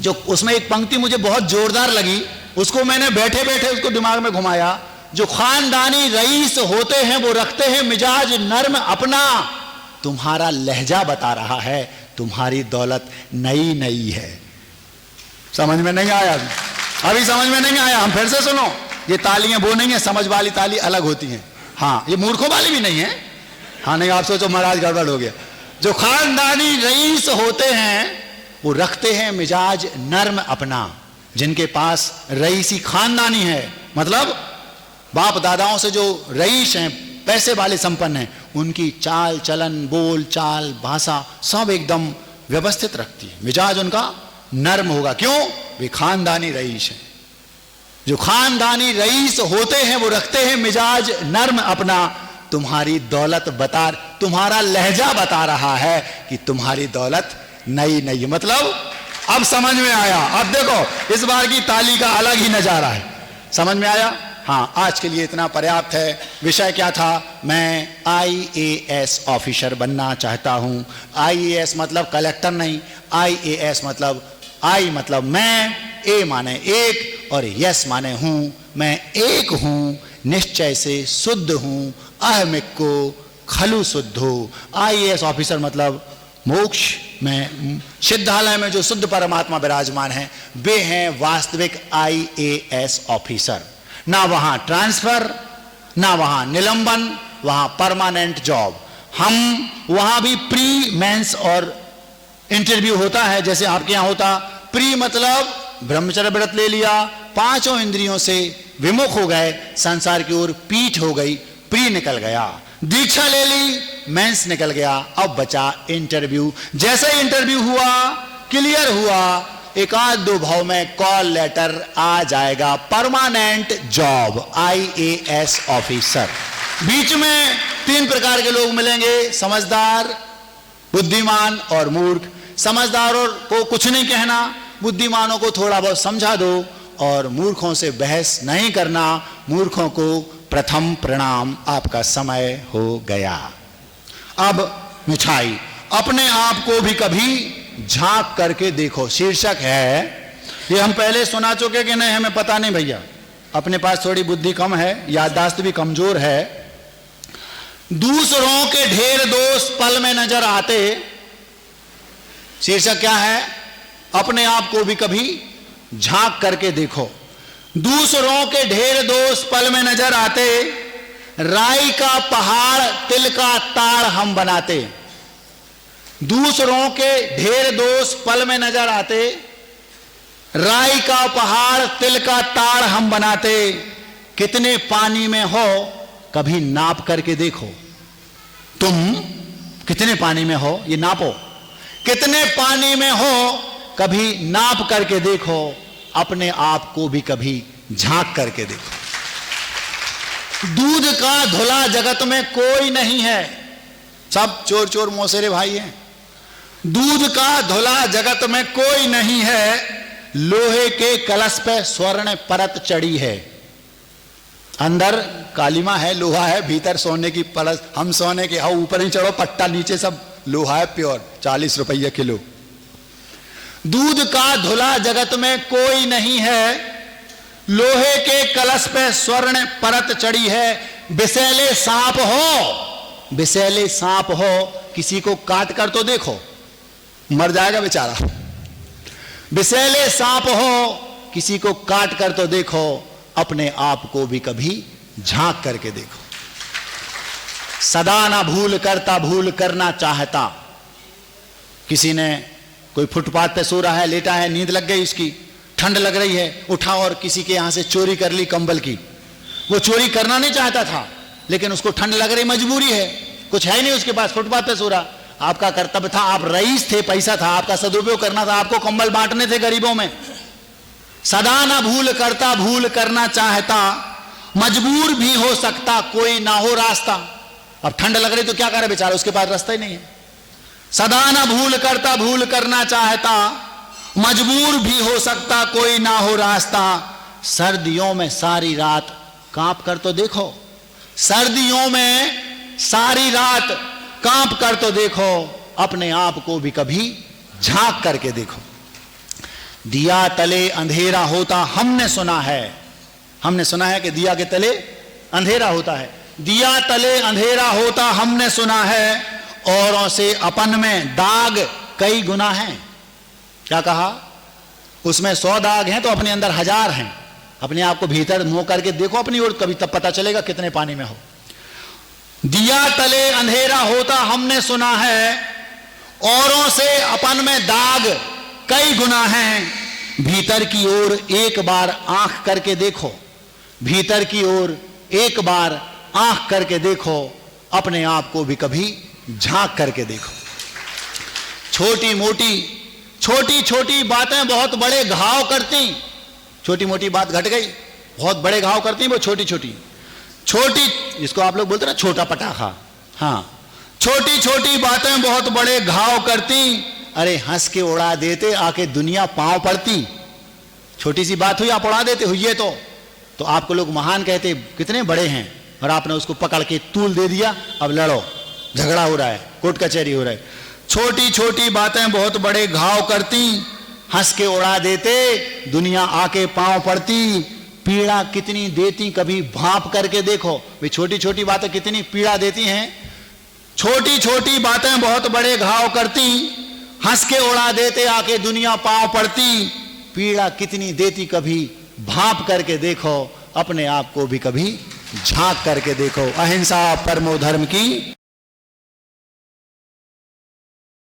जो उसमें एक पंक्ति मुझे बहुत जोरदार लगी, उसको मैंने बैठे बैठे उसको दिमाग में घुमाया। जो खानदानी रईस होते हैं वो रखते हैं मिजाज नर्म अपना, तुम्हारा लहजा बता रहा है तुम्हारी दौलत नई नई है। समझ में नहीं आया? अभी समझ में नहीं आया? हम फिर से सुनो, ये तालियां वो नहीं है, समझ वाली ताली अलग होती हैं। हाँ, ये मूर्खों वाली भी नहीं है। हाँ नहीं, आप सोचो महाराज गड़बड़ हो गया। जो खानदानी रईस होते हैं वो रखते हैं मिजाज नर्म अपना, जिनके पास रईसी खानदानी है, मतलब बाप दादाओं से जो रईस हैं, पैसे वाले संपन्न हैं, उनकी चाल चलन बोल चाल भाषा सब एकदम व्यवस्थित रखती है, मिजाज उनका नर्म होगा। क्यों? वे खानदानी रईस हैं। जो खानदानी रईस होते हैं वो रखते हैं मिजाज नर्म अपना, तुम्हारी दौलत बता, तुम्हारा लहजा बता रहा है कि तुम्हारी दौलत नई नई। मतलब अब समझ में आया। अब देखो इस बार की ताली का अलग ही नजारा है। समझ में आया? हाँ, आज के लिए इतना पर्याप्त है। विषय क्या था? मैं IAS ऑफिसर बनना चाहता हूं। IAS मतलब कलेक्टर नहीं, IAS मतलब I मतलब मैं, A माने एक और यस माने हूं। मैं एक हूं, निश्चय से शुद्ध हूं, अहमिक को खलु शुद्ध हो। IAS ऑफिसर मतलब मोक्ष में सिद्धालय में जो शुद्ध परमात्मा विराजमान है, वे हैं वास्तविक IAS ऑफिसर। ना वहां ट्रांसफर, ना वहां निलंबन, वहां परमानेंट जॉब। हम वहां भी प्री मेंस और इंटरव्यू होता है, जैसे आपके यहां होता। प्री मतलब ब्रह्मचर्य व्रत ले लिया, पांचों इंद्रियों से विमुख हो गए, संसार की ओर पीठ हो गई, प्री निकल गया। दीक्षा ले ली, मेंस निकल गया, अब बचा इंटरव्यू। जैसे इंटरव्यू हुआ, क्लियर हुआ, एक आध दो भाव में कॉल लेटर आ जाएगा, परमानेंट जॉब IAS ऑफिसर। बीच में तीन प्रकार के लोग मिलेंगे, समझदार, बुद्धिमान और मूर्ख। समझदारों को कुछ नहीं कहना, बुद्धिमानों को थोड़ा बहुत समझा दो, और मूर्खों से बहस नहीं करना। मूर्खों को प्रथम प्रणाम, आपका समय हो गया। अब मिठाई, अपने आप को भी कभी झांक करके देखो, शीर्षक है। ये हम पहले सुना चुके कि नहीं, हमें पता नहीं भैया, अपने पास थोड़ी बुद्धि कम है, याददाश्त भी कमजोर है। दूसरों के ढेर दोष पल में नजर आते, शीर्षक क्या है? अपने आप को भी कभी झांक करके देखो। दूसरों के ढेर दोष पल में नजर आते, राई का पहाड़ तिल का ताड़ हम बनाते। दूसरों के ढेर दोष पल में नजर आते, राई का पहाड़ तिल का ताड़ हम बनाते। कितने पानी में हो कभी नाप करके देखो। तुम कितने पानी में हो ये नापो। कितने पानी में हो कभी नाप करके देखो। अपने आप को भी कभी झांक करके देखो। दूध का धुला जगत में कोई नहीं है, सब चोर चोर मौसेरे भाई हैं। दूध का धुला जगत में कोई नहीं है, लोहे के कलश पे स्वर्ण परत चढ़ी है। अंदर कालीमा है, लोहा है, भीतर सोने की परत। हम सोने के आओ ऊपर ही चढ़ो, पट्टा नीचे सब लोहा है प्योर, 40 रुपये किलो। दूध का धुला जगत में कोई नहीं है, लोहे के कलश पे स्वर्ण परत चढ़ी है। विषैले सांप हो, विषैले सांप हो, किसी को काट कर तो देखो, मर जाएगा बेचारा। विषैले सांप हो, किसी को काट कर तो देखो। अपने आप को भी कभी झांक करके देखो। सदा ना भूल करता भूल करना चाहता। किसी ने कोई फुटपाथ पे सो रहा है, लेटा है, नींद लग गई, उसकी ठंड लग रही है, उठा और किसी के यहां से चोरी कर ली कंबल की। वो चोरी करना नहीं चाहता था, लेकिन उसको ठंड लग रही, मजबूरी है, कुछ है नहीं उसके पास, फुटपाथ पे सो रहा। आपका कर्तव्य था, आप रईस थे, पैसा था, आपका सदुपयोग करना था, आपको कंबल बांटने थे गरीबों में। सदा ना भूल करता भूल करना चाहता, मजबूर भी हो सकता कोई ना हो रास्ता। अब ठंड लग रही तो क्या करे बेचारा, उसके पास रास्ता ही नहीं है। सदा ना भूल करता भूल करना चाहता, मजबूर भी हो सकता कोई ना हो रास्ता। सर्दियों में सारी रात कांप कर तो देखो, सर्दियों में सारी रात कांप कर तो देखो, अपने आप को भी कभी झांक करके देखो। दिया तले अंधेरा होता हमने सुना है कि दिया के तले अंधेरा होता है। दिया तले अंधेरा होता हमने सुना है, औरों से अपन में दाग कई गुना हैं। क्या कहा? उसमें 100 दाग हैं तो अपने अंदर 1000 हैं। अपने आप को भीतर मुंह करके देखो अपनी ओर, कभी तब पता चलेगा कितने पानी में हो। दिया तले अंधेरा होता हमने सुना है, औरों से अपन में दाग कई गुना हैं। भीतर की ओर एक बार आंख करके देखो, भीतर की ओर एक बार आंख करके देखो, अपने आप को भी कभी झांक करके देखो। छोटी छोटी बातें बहुत बड़े घाव करती। छोटी मोटी बात घट गई, बहुत बड़े घाव करती वो छोटी छोटी, इसको आप लोग बोलते ना छोटा पटाखा। हाँ, छोटी छोटी बातें बहुत बड़े घाव करती। अरे हंस के उड़ा देते आके दुनिया पांव पड़ती। छोटी सी बात हुई, आप उड़ा देते हुई तो आपको लोग महान कहते, कितने बड़े हैं, और आपने उसको पकड़ के तूल दे दिया। अब लड़ो, झगड़ा हो रहा है, कोर्ट कचहरी हो रहा है। छोटी छोटी बातें बहुत बड़े घाव करती, हंस के उड़ा देते दुनिया आके पांव पड़ती। पीड़ा कितनी देती कभी भांप करके देखो। वे छोटी छोटी बातें कितनी पीड़ा देती हैं। छोटी छोटी बातें बहुत बड़े घाव करती, हंस के उड़ा देते आके दुनिया पांव पड़ती। पीड़ा कितनी देती कभी भांप करके देखो, अपने आप को भी कभी झांक करके देखो। अहिंसा परमो धर्म की।